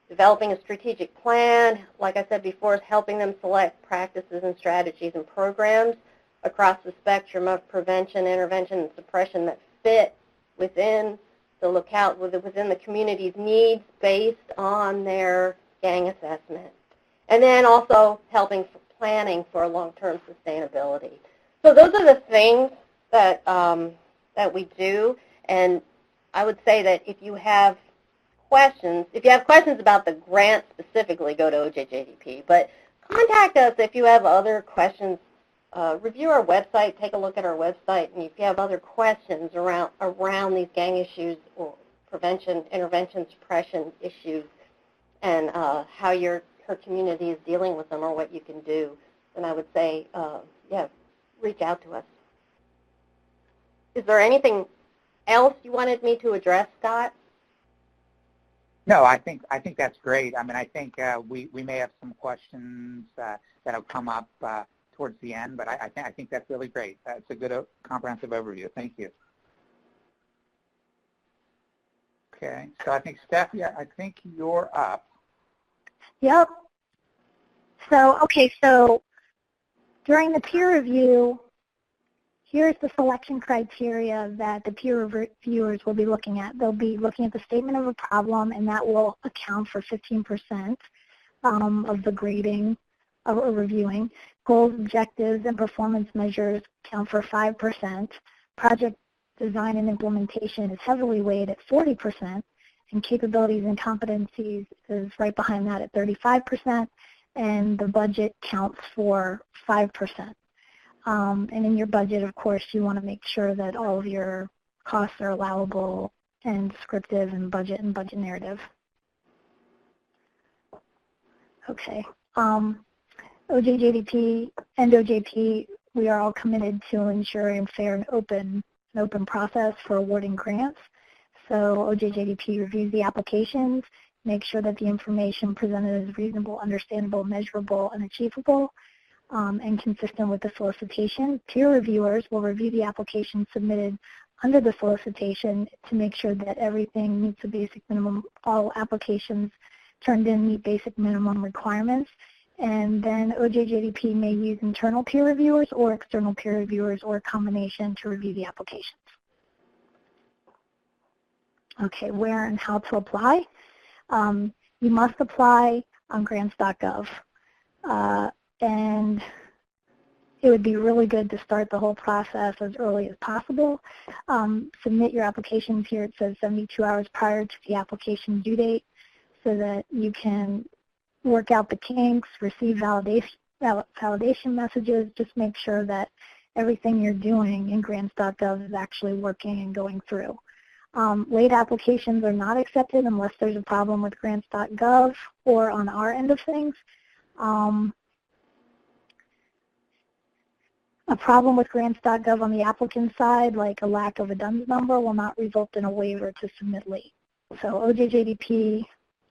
developing a strategic plan. Like I said before, is helping them select practices and strategies and programs across the spectrum of prevention, intervention, and suppression that fit within the locale, within the community's needs based on their gang assessment. And then also helping for planning for long-term sustainability. So those are the things that, that we do. And I would say that if you have questions about the grant specifically, go to OJJDP. But contact us if you have other questions. Review our website, take a look at our website, and if you have other questions around these gang issues or prevention, intervention, suppression issues, and how your community is dealing with them or what you can do, then I would say, yeah, reach out to us. Is there anything else you wanted me to address, Scott? No, I think that's great. I mean, I think we may have some questions that have come up towards the end, but I think that's really great. That's a good comprehensive overview. Thank you. Okay, so I think Steffi, I think you're up. Yep. So, okay, so during the peer review, here's the selection criteria that the peer reviewers will be looking at. They'll be looking at the statement of a problem, and that will account for 15% of the grading or reviewing. Goals, objectives, and performance measures count for 5%. Project design and implementation is heavily weighed at 40%, and capabilities and competencies is right behind that at 35%, and the budget counts for 5%. And in your budget, of course, you want to make sure that all of your costs are allowable and descriptive and budget narrative. Okay. OJJDP and OJP, we are all committed to ensuring a fair and open process for awarding grants. So OJJDP reviews the applications, makes sure that the information presented is reasonable, understandable, measurable, and achievable, and consistent with the solicitation. Peer reviewers will review the application submitted under the solicitation to make sure that everything meets the basic minimum. All applications turned in meet basic minimum requirements. And then OJJDP may use internal peer reviewers or external peer reviewers or a combination to review the applications. Okay, where and how to apply? You must apply on grants.gov. And it would be really good to start the whole process as early as possible. Submit your applications here. It says 72 hours prior to the application due date so that you can work out the kinks, receive validation validation messages. Just make sure that everything you're doing in grants.gov is actually working and going through. Late applications are not accepted unless there's a problem with grants.gov or on our end of things. A problem with grants.gov on the applicant side, like a lack of a DUNS number, will not result in a waiver to submit late. So OJJDP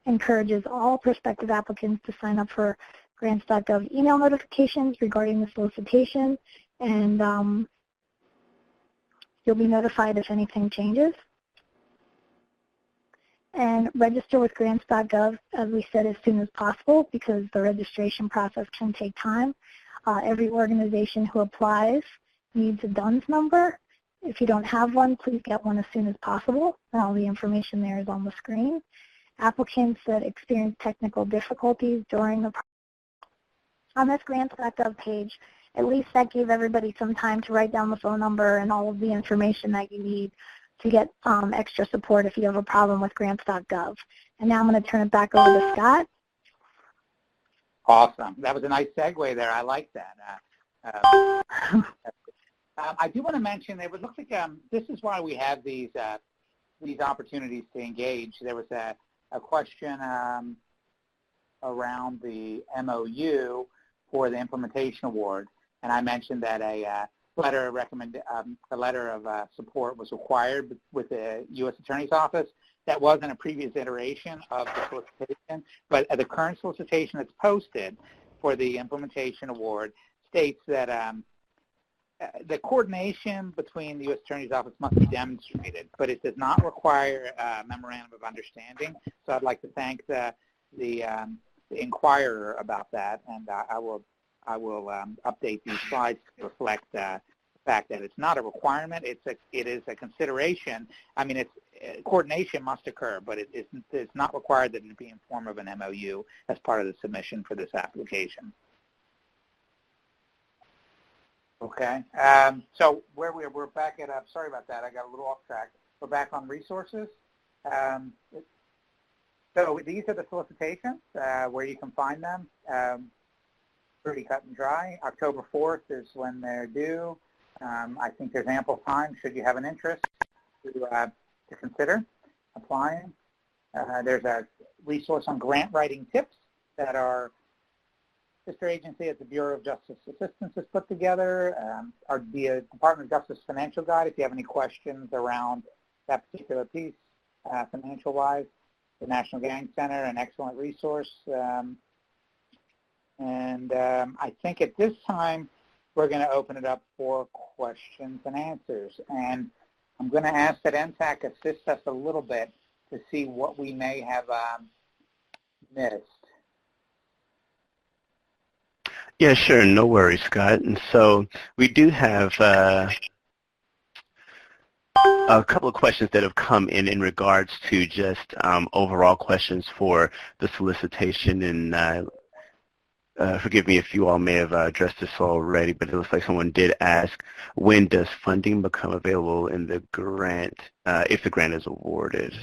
encourages all prospective applicants to sign up for grants.gov email notifications regarding the solicitation, and you'll be notified if anything changes. And register with grants.gov, as we said, as soon as possible, because the registration process can take time. Every organization who applies needs a DUNS number. If you don't have one, please get one as soon as possible. All the information there is on the screen. Applicants that experience technical difficulties during the process. On this grants.gov page, at least that gave everybody some time to write down the phone number and all of the information that you need to get extra support if you have a problem with grants.gov. And now I'm going to turn it back over to Scott. Awesome. That was a nice segue there. I like that. I do want to mention, it would look like this is why we have these opportunities to engage. There was a question around the MOU for the implementation award, and I mentioned that a letter of support was required with the U.S. Attorney's Office. That was in a previous iteration of the solicitation, but the current solicitation that's posted for the implementation award states that the coordination between the U.S. Attorney's Office must be demonstrated, but it does not require a memorandum of understanding. So I'd like to thank the inquirer about that, and I will update these slides to reflect the fact that it's not a requirement. It is a consideration. I mean, coordination must occur, but it's not required that it be in form of an MOU as part of the submission for this application. Okay, so where we're back at, sorry about that, I got a little off track. We're back on resources. So these are the solicitations, where you can find them. Pretty cut and dry. October 4th is when they're due. I think there's ample time, should you have an interest, to consider applying. There's a resource on grant writing tips that our sister agency at the Bureau of Justice Assistance has put together. The Department of Justice Financial Guide, if you have any questions around that particular piece, financial-wise. The National Gang Center, an excellent resource. I think at this time, we're going to open it up for questions and answers. And I'm going to ask that NTTAC assist us a little bit to see what we may have missed. Yeah, sure. No worries, Scott. And so we do have a couple of questions that have come in regards to just overall questions for the solicitation. And forgive me if you all may have addressed this already, but it looks like someone did ask, when does funding become available in the grant, if the grant is awarded?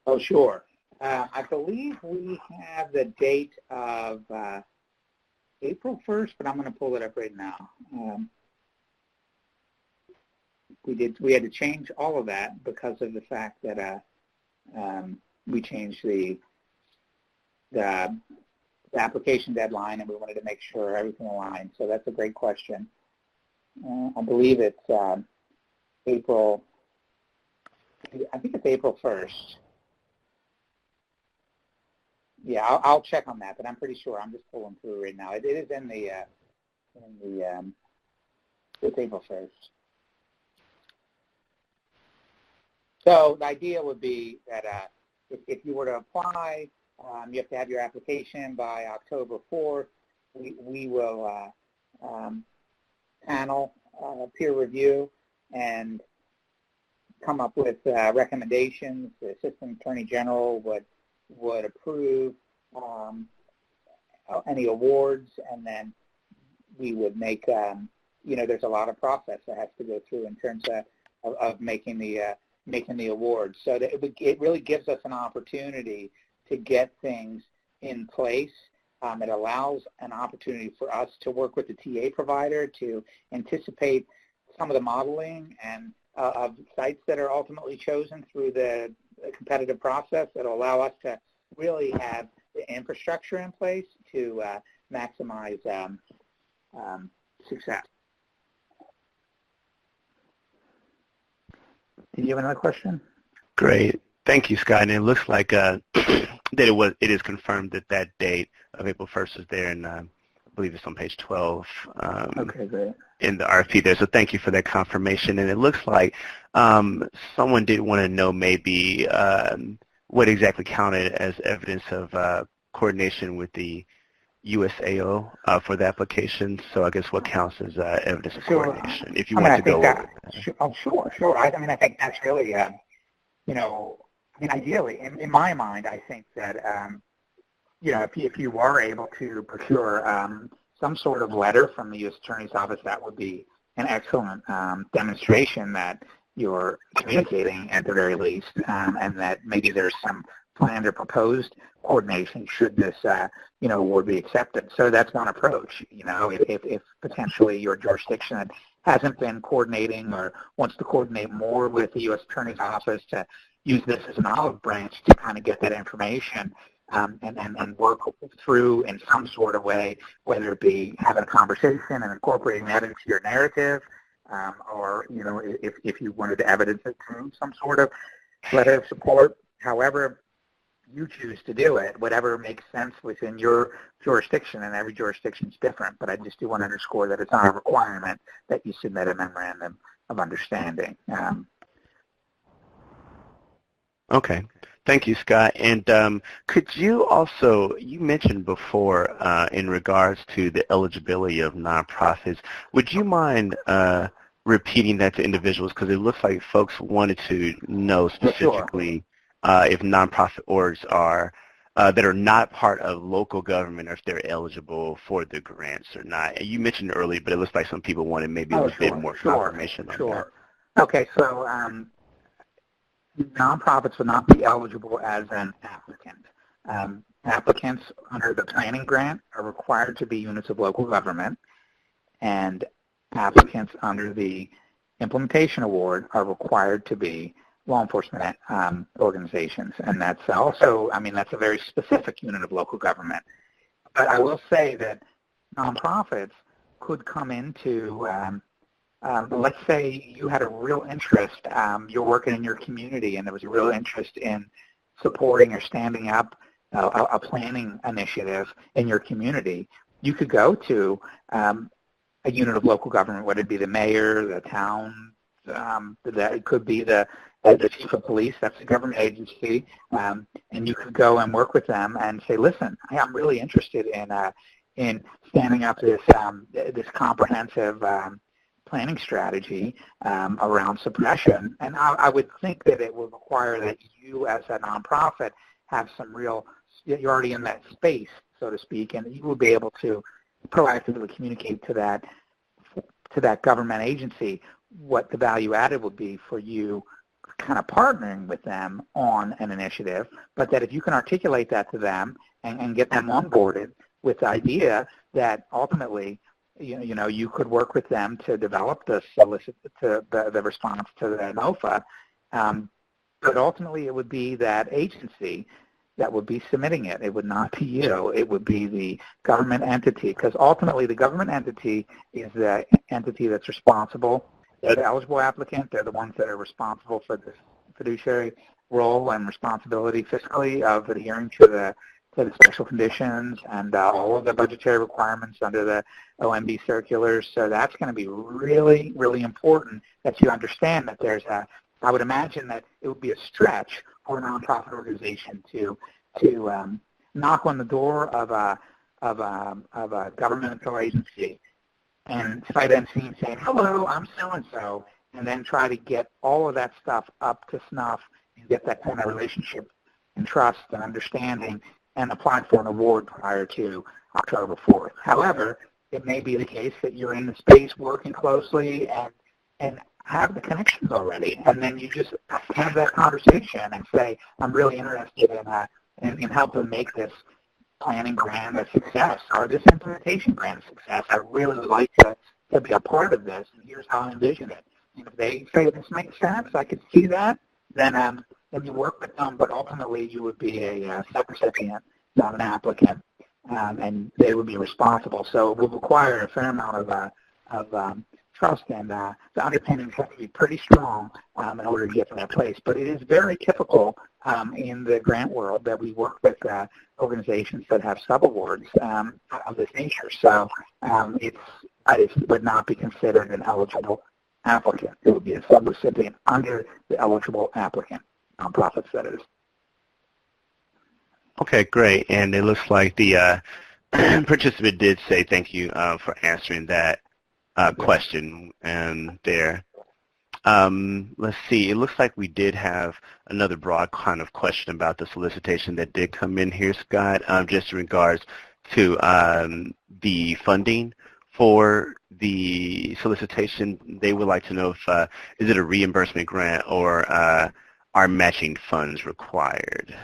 Oh, sure. I believe we have the date of April 1st, but I'm going to pull it up right now. We had to change all of that because of the fact that we changed the application deadline, and we wanted to make sure everything aligned. So that's a great question. I believe it's April. I think it's April 1st. Yeah, I'll check on that, but I'm pretty sure. I'm just pulling through right now. It is in the it's April 1st. So the idea would be that if you were to apply, you have to have your application by October 4th. We will panel peer review and come up with recommendations. The Assistant Attorney General would approve any awards, and then we would make, there's a lot of process that has to go through in terms of making the awards. So that it really gives us an opportunity to get things in place It allows an opportunity for us to work with the TA provider to anticipate some of the modeling and of sites that are ultimately chosen through the competitive process. That will allow us to really have the infrastructure in place to maximize success. Did you have another question? Great. Thank you, Scott. And it looks like that it is confirmed that that date of April 1st is there, and I believe it's on page 12 Okay, great. in the RFP there. So thank you for that confirmation. And it looks like someone did want to know maybe what exactly counted as evidence of coordination with the USAO for the application. So I guess what counts as evidence of coordination, if you want to go over that. Sure. I think that's really, ideally, in my mind, I think that, if you are able to procure some sort of letter from the U.S. Attorney's Office, that would be an excellent demonstration that you're communicating at the very least, and that maybe there's some planned or proposed coordination should this, award be accepted. So that's one approach. If potentially your jurisdiction hasn't been coordinating or wants to coordinate more with the U.S. Attorney's Office to use this as an olive branch to kind of get that information and work through in some sort of way, whether it be having a conversation and incorporating that into your narrative, or, if you wanted to evidence it through some sort of letter of support, however you choose to do it, whatever makes sense within your jurisdiction, and every jurisdiction is different, but I just do want to underscore that it's not a requirement that you submit a memorandum of understanding. Okay. Thank you, Scott. And could you also, you mentioned before in regards to the eligibility of nonprofits, would you mind repeating that to individuals? Because it looks like folks wanted to know specifically if nonprofit orgs are that are not part of local government, or if they're eligible for the grants or not. And you mentioned earlier, but it looks like some people wanted maybe a bit more confirmation on that. Okay, so nonprofits would not be eligible as an applicant. Applicants under the planning grant are required to be units of local government, and applicants under the implementation award are required to be law enforcement organizations, and that's also, that's a very specific unit of local government. But I will say that nonprofits could come into, let's say you had a real interest, you're working in your community, and there was a real interest in supporting or standing up a planning initiative in your community. You could go to a unit of local government, whether it be the mayor, the town, that it could be the chief of police, that's a government agency, and you could go and work with them and say, listen, I'm really interested in standing up this comprehensive planning strategy around suppression. And I would think that it would require that you as a nonprofit have some real, you're already in that space, so to speak, and you will be able to proactively communicate to that government agency what the value added would be for you kind of partnering with them on an initiative, but that if you can articulate that to them and get them onboarded with the idea that ultimately, you could work with them to develop the response to the NOFA, but ultimately it would be that agency that would be submitting it. It would not be you. It would be the government entity, because ultimately the government entity is the entity that's responsible. They're the eligible applicant. They're the ones that are responsible for the fiduciary role and responsibility fiscally of adhering to the special conditions and all of the budgetary requirements under the OMB circulars. So that's going to be really, really important that you understand that there's I would imagine that it would be a stretch for a nonprofit organization to knock on the door of a governmental agency and sight unseen saying, hello, I'm so-and-so, and then try to get all of that stuff up to snuff and get that kind of relationship and trust and understanding and apply for an award prior to October 4th. However, it may be the case that you're in the space working closely and have the connections already, and then you just have that conversation and say, I'm really interested in helping make this planning grant a success or this implementation grant a success. I really would like to be a part of this, and here's how I envision it. And if they say this makes sense, I could see that, then you work with them, but ultimately you would be a subrecipient, not an applicant, and they would be responsible. So it would require a fair amount of trust, and the underpinnings have to be pretty strong in order to get to that place. But it is very typical in the grant world that we work with organizations that have subawards of this nature. So it would not be considered an eligible applicant. It would be a subrecipient under the eligible applicant, nonprofits that is. Okay, great. And it looks like the participant did say thank you for answering that question there. Let's see. It looks like we did have another broad kind of question about the solicitation that did come in here, Scott, just in regards to the funding for the solicitation. They would like to know if is it a reimbursement grant or are matching funds required?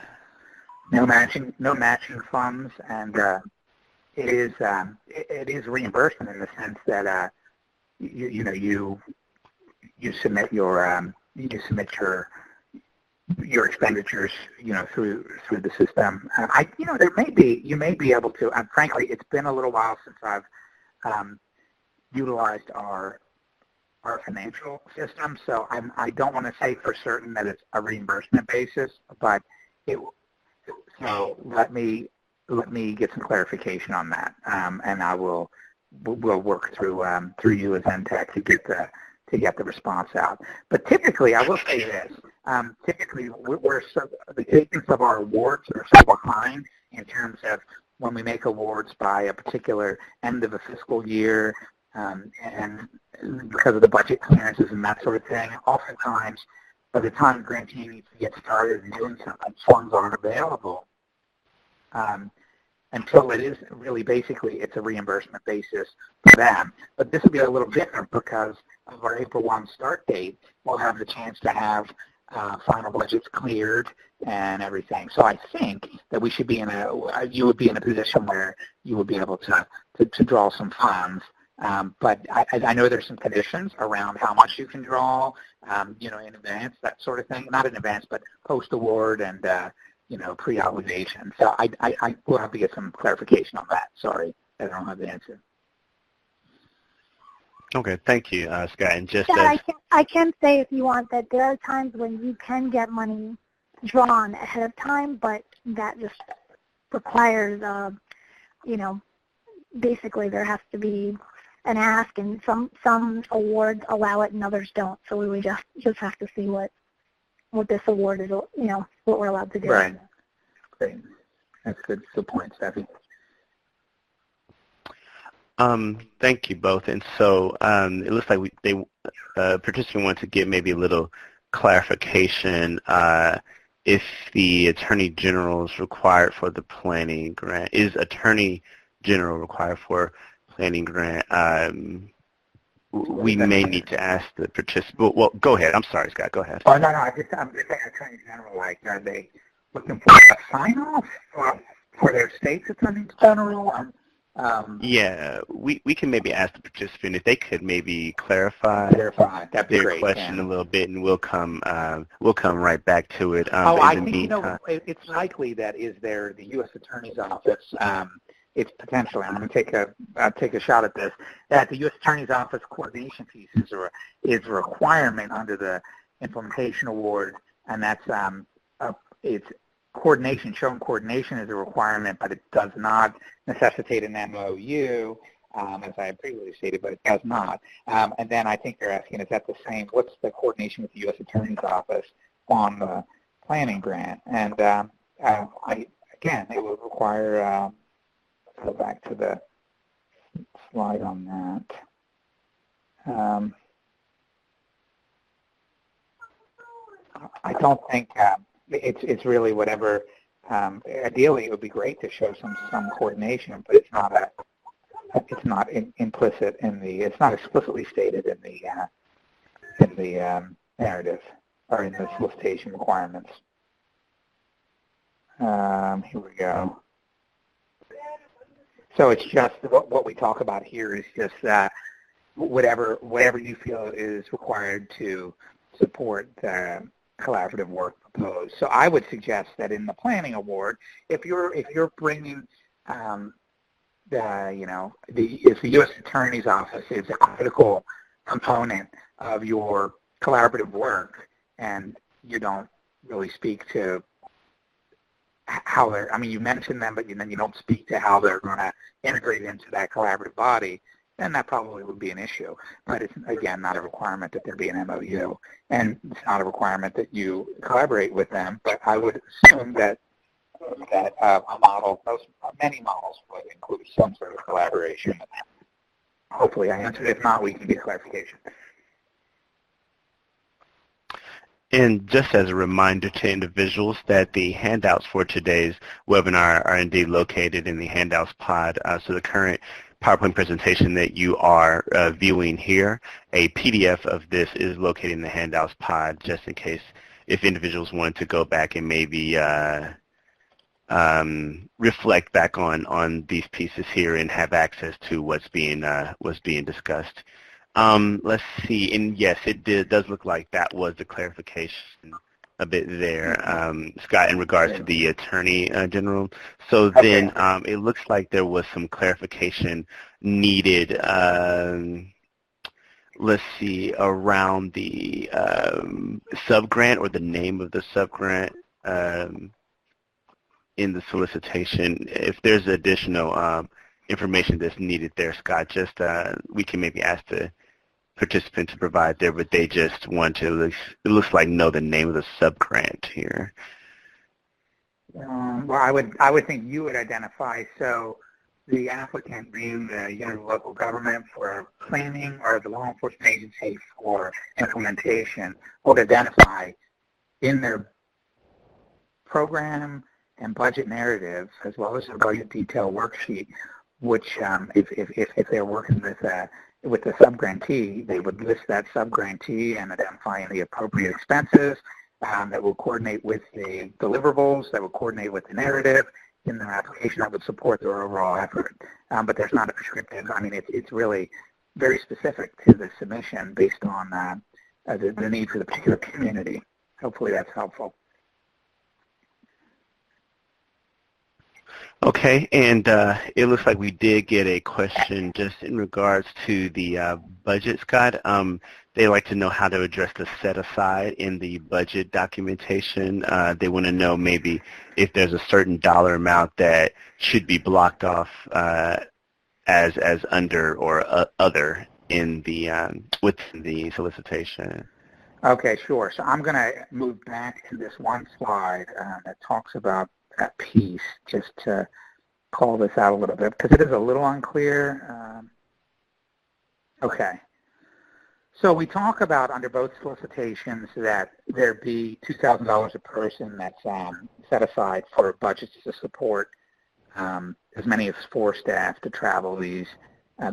No matching funds, and it is reimbursement in the sense that you submit your expenditures through the system. You may be able to. Frankly, it's been a little while since I've utilized our financial system, so I don't want to say for certain that it's a reimbursement basis, but so let me get some clarification on that, and we'll work through you as NTAC to get the response out. But typically, I will say this: typically, the cadence of our awards are so behind in terms of when we make awards by a particular end of a fiscal year, and because of the budget clearances and that sort of thing. Oftentimes, by the time the grantee needs to get started and doing something, funds aren't available until it is really basically it's a reimbursement basis for them. But this will be a little different because of our April 1 start date. We'll have the chance to have final budgets cleared and everything. So I think that we should be you would be in a position where you would be able to draw some funds. But I know there's some conditions around how much you can draw, in advance, that sort of thing. Not in advance, but post-award and, pre-obligation. So I will have to get some clarification on that. Sorry, I don't have the answer. Okay, thank you, Scott. And just I can say, if you want, that there are times when you can get money drawn ahead of time, but that just requires, basically there has to be an ask, and some awards allow it and others don't. So we would just have to see what this award is, what we're allowed to do. Right. Great. That's good point, Steffi. Thank you both. And so it looks like participant wants to give maybe a little clarification if the Attorney General is required for the planning grant. Is Attorney General required for planning grant? We may need to ask the participant. Well, go ahead. I'm sorry, Scott. Go ahead. Oh, no. I'm just saying Attorney General, are they looking for a sign-off for their state's Attorney General? Yeah, we can maybe ask the participant if they could maybe clarify That'd be their great, question a little bit, and we'll come right back to it. I think it's likely that the U.S. Attorney's Office. It's potentially, I'm going to take a shot at this, that the U.S. Attorney's Office coordination piece is a requirement under the implementation award, and that's it's coordination. Showing coordination is a requirement, but it does not necessitate an MOU, as I previously stated, but it does not. And then I think they're asking, is that the same? What's the coordination with the U.S. Attorney's Office on the planning grant? And again, it would require. Go back to the slide on that. I don't think it's really whatever. Ideally, it would be great to show some coordination, but it's not implicit in it's not explicitly stated in the narrative or in the solicitation requirements. Here we go. So it's just what we talk about here is just whatever you feel is required to support the collaborative work proposed. So I would suggest that in the planning award, if you're bringing if the U.S. Attorney's Office is a critical component of your collaborative work, and you don't really speak to how they're, I mean, you mention them, but then you don't speak to how they're going to integrate into that collaborative body, then that probably would be an issue. But it's, again, not a requirement that there be an MOU, and it's not a requirement that you collaborate with them, but I would assume that many models would include some sort of collaboration. Hopefully I answered. If not, we can get clarification. And just as a reminder to individuals that the handouts for today's webinar are indeed located in the handouts pod. So the current PowerPoint presentation that you are viewing here, a PDF of this is located in the handouts pod, just in case if individuals wanted to go back and maybe reflect back on these pieces here and have access to what's being discussed. Let's see, and yes, it does look like that was the clarification a bit there, Scott, in regards to the Attorney General. So then it looks like there was some clarification needed, let's see, around the subgrant or the name of the subgrant in the solicitation. If there's additional information that's needed there, Scott, just we can maybe ask the participant to provide there, but they just want to, it looks like, know the name of the subgrant here. Well, I would think you would identify, so the applicant being the local government for planning or the law enforcement agency for implementation would identify in their program and budget narrative, as well as the budget detail worksheet, which if they're working with the subgrantee, they would list that subgrantee and identify the appropriate expenses that will coordinate with the deliverables, that will coordinate with the narrative in their application that would support their overall effort. But there's not a prescriptive, I mean, it's really very specific to the submission based on the need for the particular community. Hopefully that's helpful. Okay, and it looks like we did get a question just in regards to the budget, Scott. They like to know how to address the set-aside in the budget documentation. They want to know maybe if there's a certain dollar amount that should be blocked off as under or other in the within the solicitation. Okay, sure. So I'm going to move back to this one slide that talks about that piece, just to call this out a little bit, because it is a little unclear. Okay. So we talk about under both solicitations that there be $2,000 a person that's set aside for budgets to support as many as 4 staff to travel these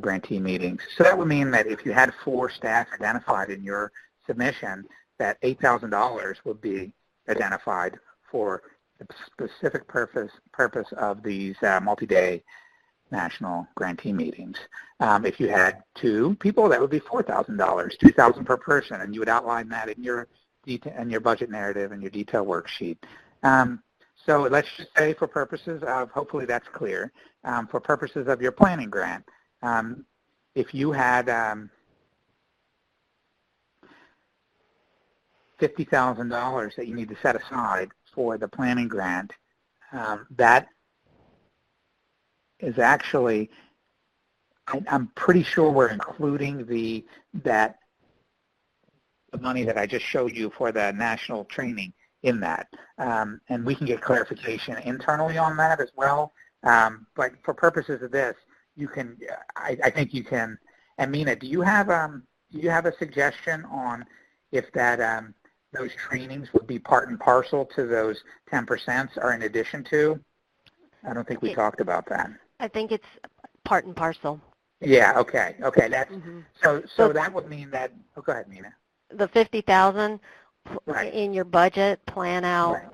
grantee meetings. So that would mean that if you had 4 staff identified in your submission, that $8,000 would be identified for the specific purpose of these multi-day national grantee meetings. If you had 2 people, that would be $4,000, $2,000 per person, and you would outline that in your budget narrative and your detail worksheet. So let's just say, for purposes of, hopefully that's clear, for purposes of your planning grant, if you had $50,000 that you need to set aside for the planning grant, that is actually, I'm pretty sure we're including the money that I just showed you for the national training in that. And we can get clarification internally on that as well. But for purposes of this, you can, I think you can. And Mina, do you have a suggestion on if that those trainings would be part and parcel to those 10% or in addition to? I don't think we talked about that. I think it's part and parcel. Yeah, okay. That's so that would mean that, oh, go ahead, Mina. The $50,000 Right. in your budget, plan out Right.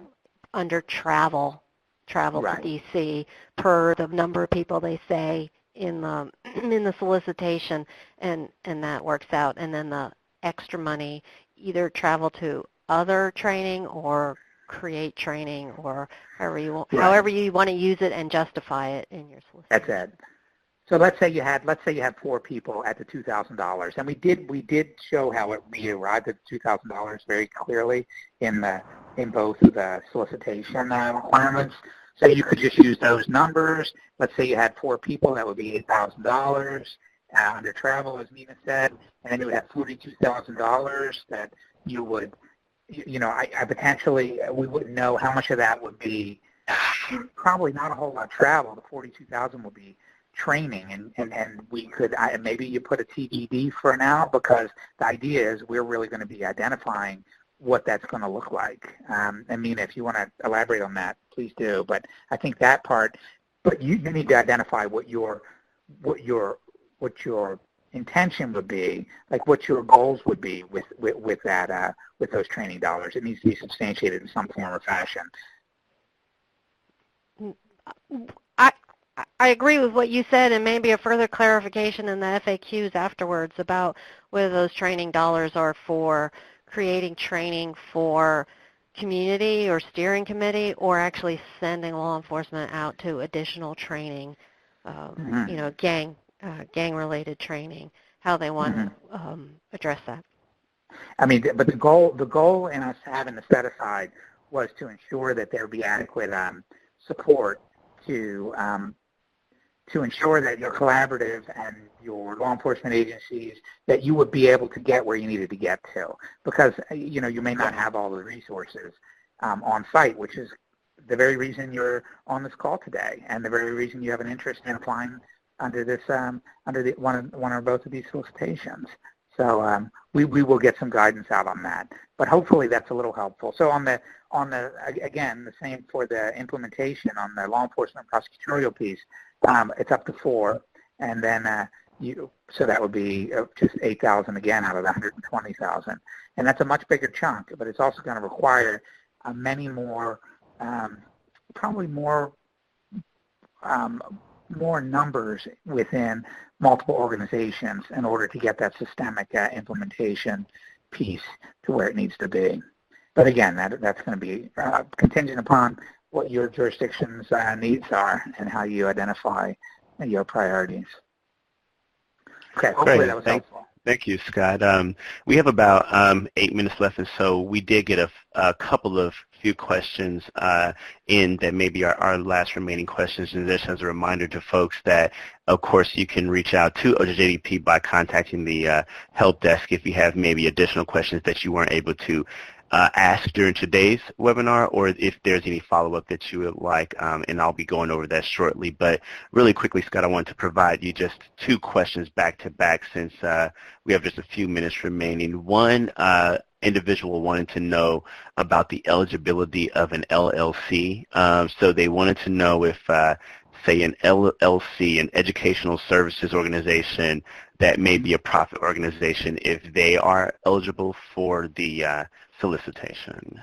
under travel travel to D.C. per the number of people they say in the solicitation, and that works out. And then the extra money, either travel to other training or create training, or however you want to use it and justify it in your solicitation. That's it. So let's say you had 4 people at the $2,000, and we did show how we arrived at $2,000 very clearly in both of the solicitation requirements. So you could just use those numbers. Let's say you had 4 people, that would be $8,000 under travel, as Nina said, and then you would have $42,000 that you would, I potentially, we wouldn't know how much of that would be, probably not a whole lot of travel. The $42,000 would be training, and we could, maybe you put a TBD for now, because the idea is we're really going to be identifying what that's going to look like. I mean, if you want to elaborate on that, please do. But I think that part, but you need to identify what your intention would be, like what your goals would be with that with those training dollars. It needs to be substantiated in some form or fashion. I agree with what you said, and maybe a further clarification in the FAQs afterwards about whether those training dollars are for creating training for community or steering committee, or actually sending law enforcement out to additional training, gang-related training, how they want to address that. I mean, but the goal in us having the set aside was to ensure that there would be adequate support to ensure that your collaborative and your law enforcement agencies, that you would be able to get where you needed to get to. Because, you may not have all the resources on site, which is the very reason you're on this call today, and the very reason you have an interest in applying under this, one or both of these solicitations. So we will get some guidance out on that. But hopefully that's a little helpful. So again, the same for the implementation on the law enforcement prosecutorial piece, it's up to 4, and then so that would be just 8,000 again out of the 120,000, and that's a much bigger chunk. But it's also going to require many more, probably more numbers within multiple organizations in order to get that systemic implementation piece to where it needs to be. But again, that's going to be contingent upon what your jurisdiction's needs are and how you identify your priorities. Okay, hopefully that was helpful. Thank you, Scott. We have about 8 minutes left, and so we did get a couple of few questions in that maybe are our last remaining questions. And just as a reminder to folks that, of course, you can reach out to OJJDP by contacting the help desk if you have maybe additional questions that you weren't able to ask during today's webinar, or if there's any follow-up that you would like, and I'll be going over that shortly. But really quickly, Scott, I wanted to provide you just 2 questions back-to-back since we have just a few minutes remaining. One, individual wanted to know about the eligibility of an LLC. So they wanted to know if, say, an LLC, an educational services organization that may be a profit organization, if they are eligible for the solicitation.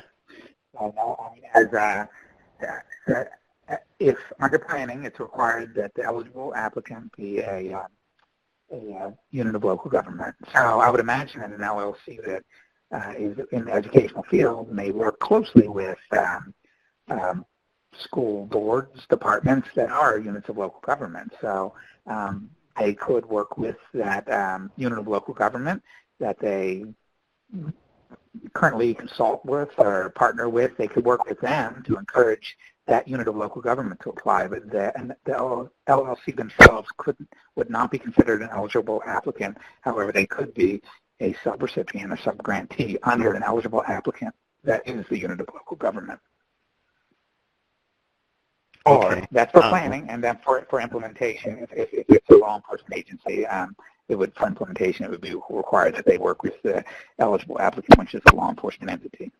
If under planning, it's required that the eligible applicant be a unit of local government. So I would imagine that an LLC that is in the educational field may work closely with school boards, departments that are units of local government. So they could work with that unit of local government that they currently consult with or partner with. They could work with them to encourage that unit of local government to apply, but the LLC themselves would not be considered an eligible applicant. However, they could be a subrecipient or subgrantee under an eligible applicant that is the unit of local government. Or that's for planning, and then for implementation, if it's a law enforcement agency, for implementation, it would be required that they work with the eligible applicant, which is a law enforcement entity.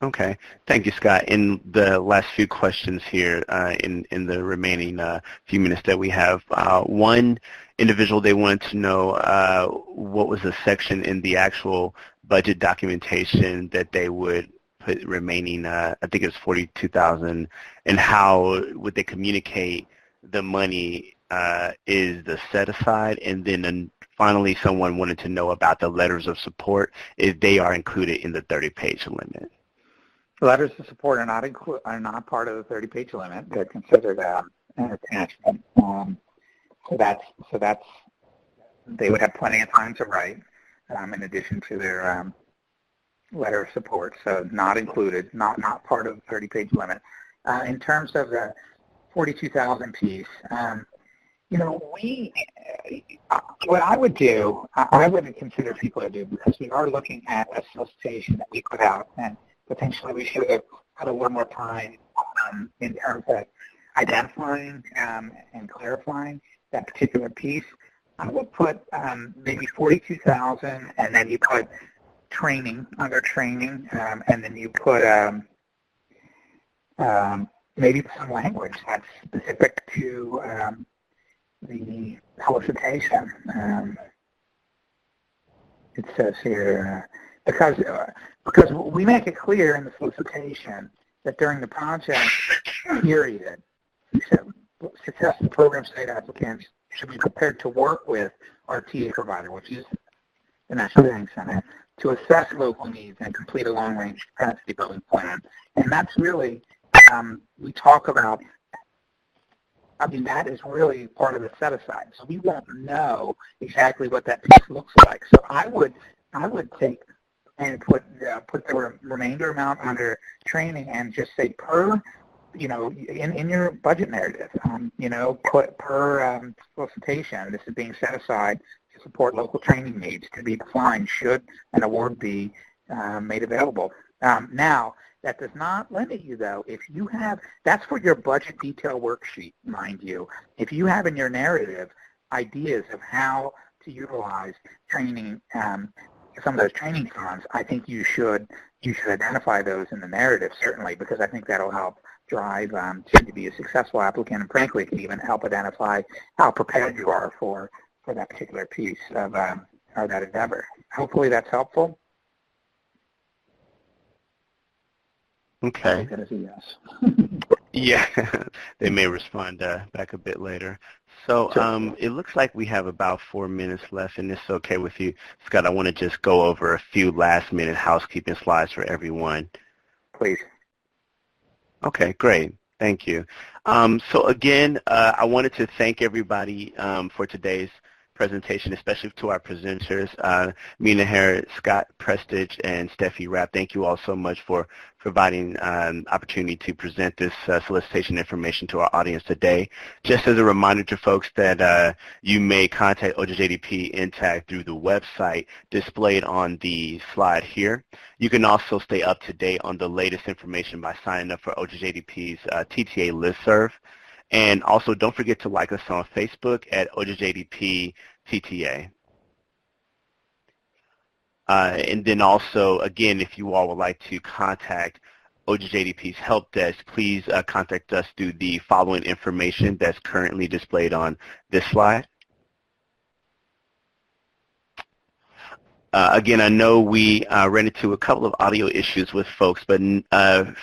Okay. Thank you, Scott. In the last few questions here, in the remaining few minutes that we have, one individual, they wanted to know what was the section in the actual budget documentation that they would put remaining, I think it's $42,000, and how would they communicate the money is the set aside, and then finally someone wanted to know about the letters of support, if they are included in the 30-page limit. Letters of support are not part of the 30-page limit. They're considered an attachment. So that's they would have plenty of time to write in addition to their letter of support. So not included, not part of the 30-page limit. In terms of the 42,000 piece, what I would do, I would consider people to do, because we are looking at a solicitation that we put out, and potentially we should have had a little more time in terms of identifying and clarifying that particular piece. I would put maybe 42,000, and then you put training under training, and then you put maybe some language that's specific to the solicitation. It says here, because we make it clear in the solicitation that during the project period, successful program state applicants should be prepared to work with our TA provider, which is the National Gang Center, to assess local needs and complete a long-range capacity building plan. And that's really, we talk about, that is really part of the set-aside. So we won't know exactly what that piece looks like. So I would take and put the remainder amount under training and just say per, in your budget narrative, put per solicitation, this is being set aside to support local training needs to be defined should an award be made available. Now, that does not limit you, though. If you have, that's for your budget detail worksheet, mind you. If you have in your narrative ideas of how to utilize training, some of those training funds, I think you should identify those in the narrative, certainly, because I think that'll help drive you to be a successful applicant, and frankly, it can even help identify how prepared you are for that particular piece of or that endeavor. Hopefully that's helpful. Okay. I think that is a yes. Yeah, they may respond back a bit later. So it looks like we have about 4 minutes left, and it's okay with you, Scott. I want to just go over a few last-minute housekeeping slides for everyone. Please. Okay, great. Thank you. So again, I wanted to thank everybody for today's presentation, especially to our presenters, Mina Harris, Scott Prestige, and Steffi Rapp. Thank you all so much for providing an opportunity to present this solicitation information to our audience today. Just as a reminder to folks that you may contact OJJDP NTTAC through the website displayed on the slide here. You can also stay up to date on the latest information by signing up for OJJDP's TTA listserv. And also, don't forget to like us on Facebook at OJJDP TTA. And then also, again, if you all would like to contact OJJDP's Help Desk, please contact us through the following information that's currently displayed on this slide. Again, I know we ran into a couple of audio issues with folks, but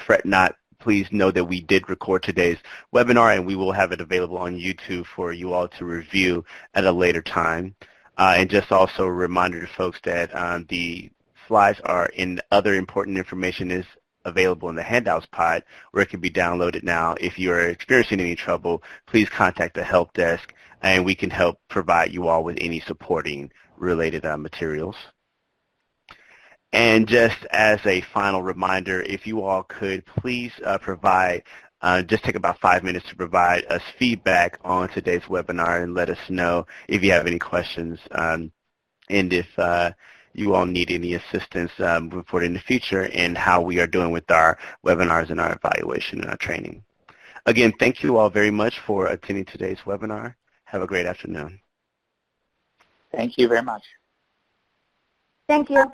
fret not. Please know that we did record today's webinar, and we will have it available on YouTube for you all to review at a later time. And just also a reminder to folks that the slides are in other important information is available in the handouts pod, where it can be downloaded now. If you're experiencing any trouble, please contact the help desk, and we can help provide you all with any supporting related materials. And just as a final reminder, if you all could please provide, just take about 5 minutes to provide us feedback on today's webinar and let us know if you have any questions and if you all need any assistance for in the future and how we are doing with our webinars and our evaluation and our training. Again, thank you all very much for attending today's webinar. Have a great afternoon. Thank you very much. Thank you.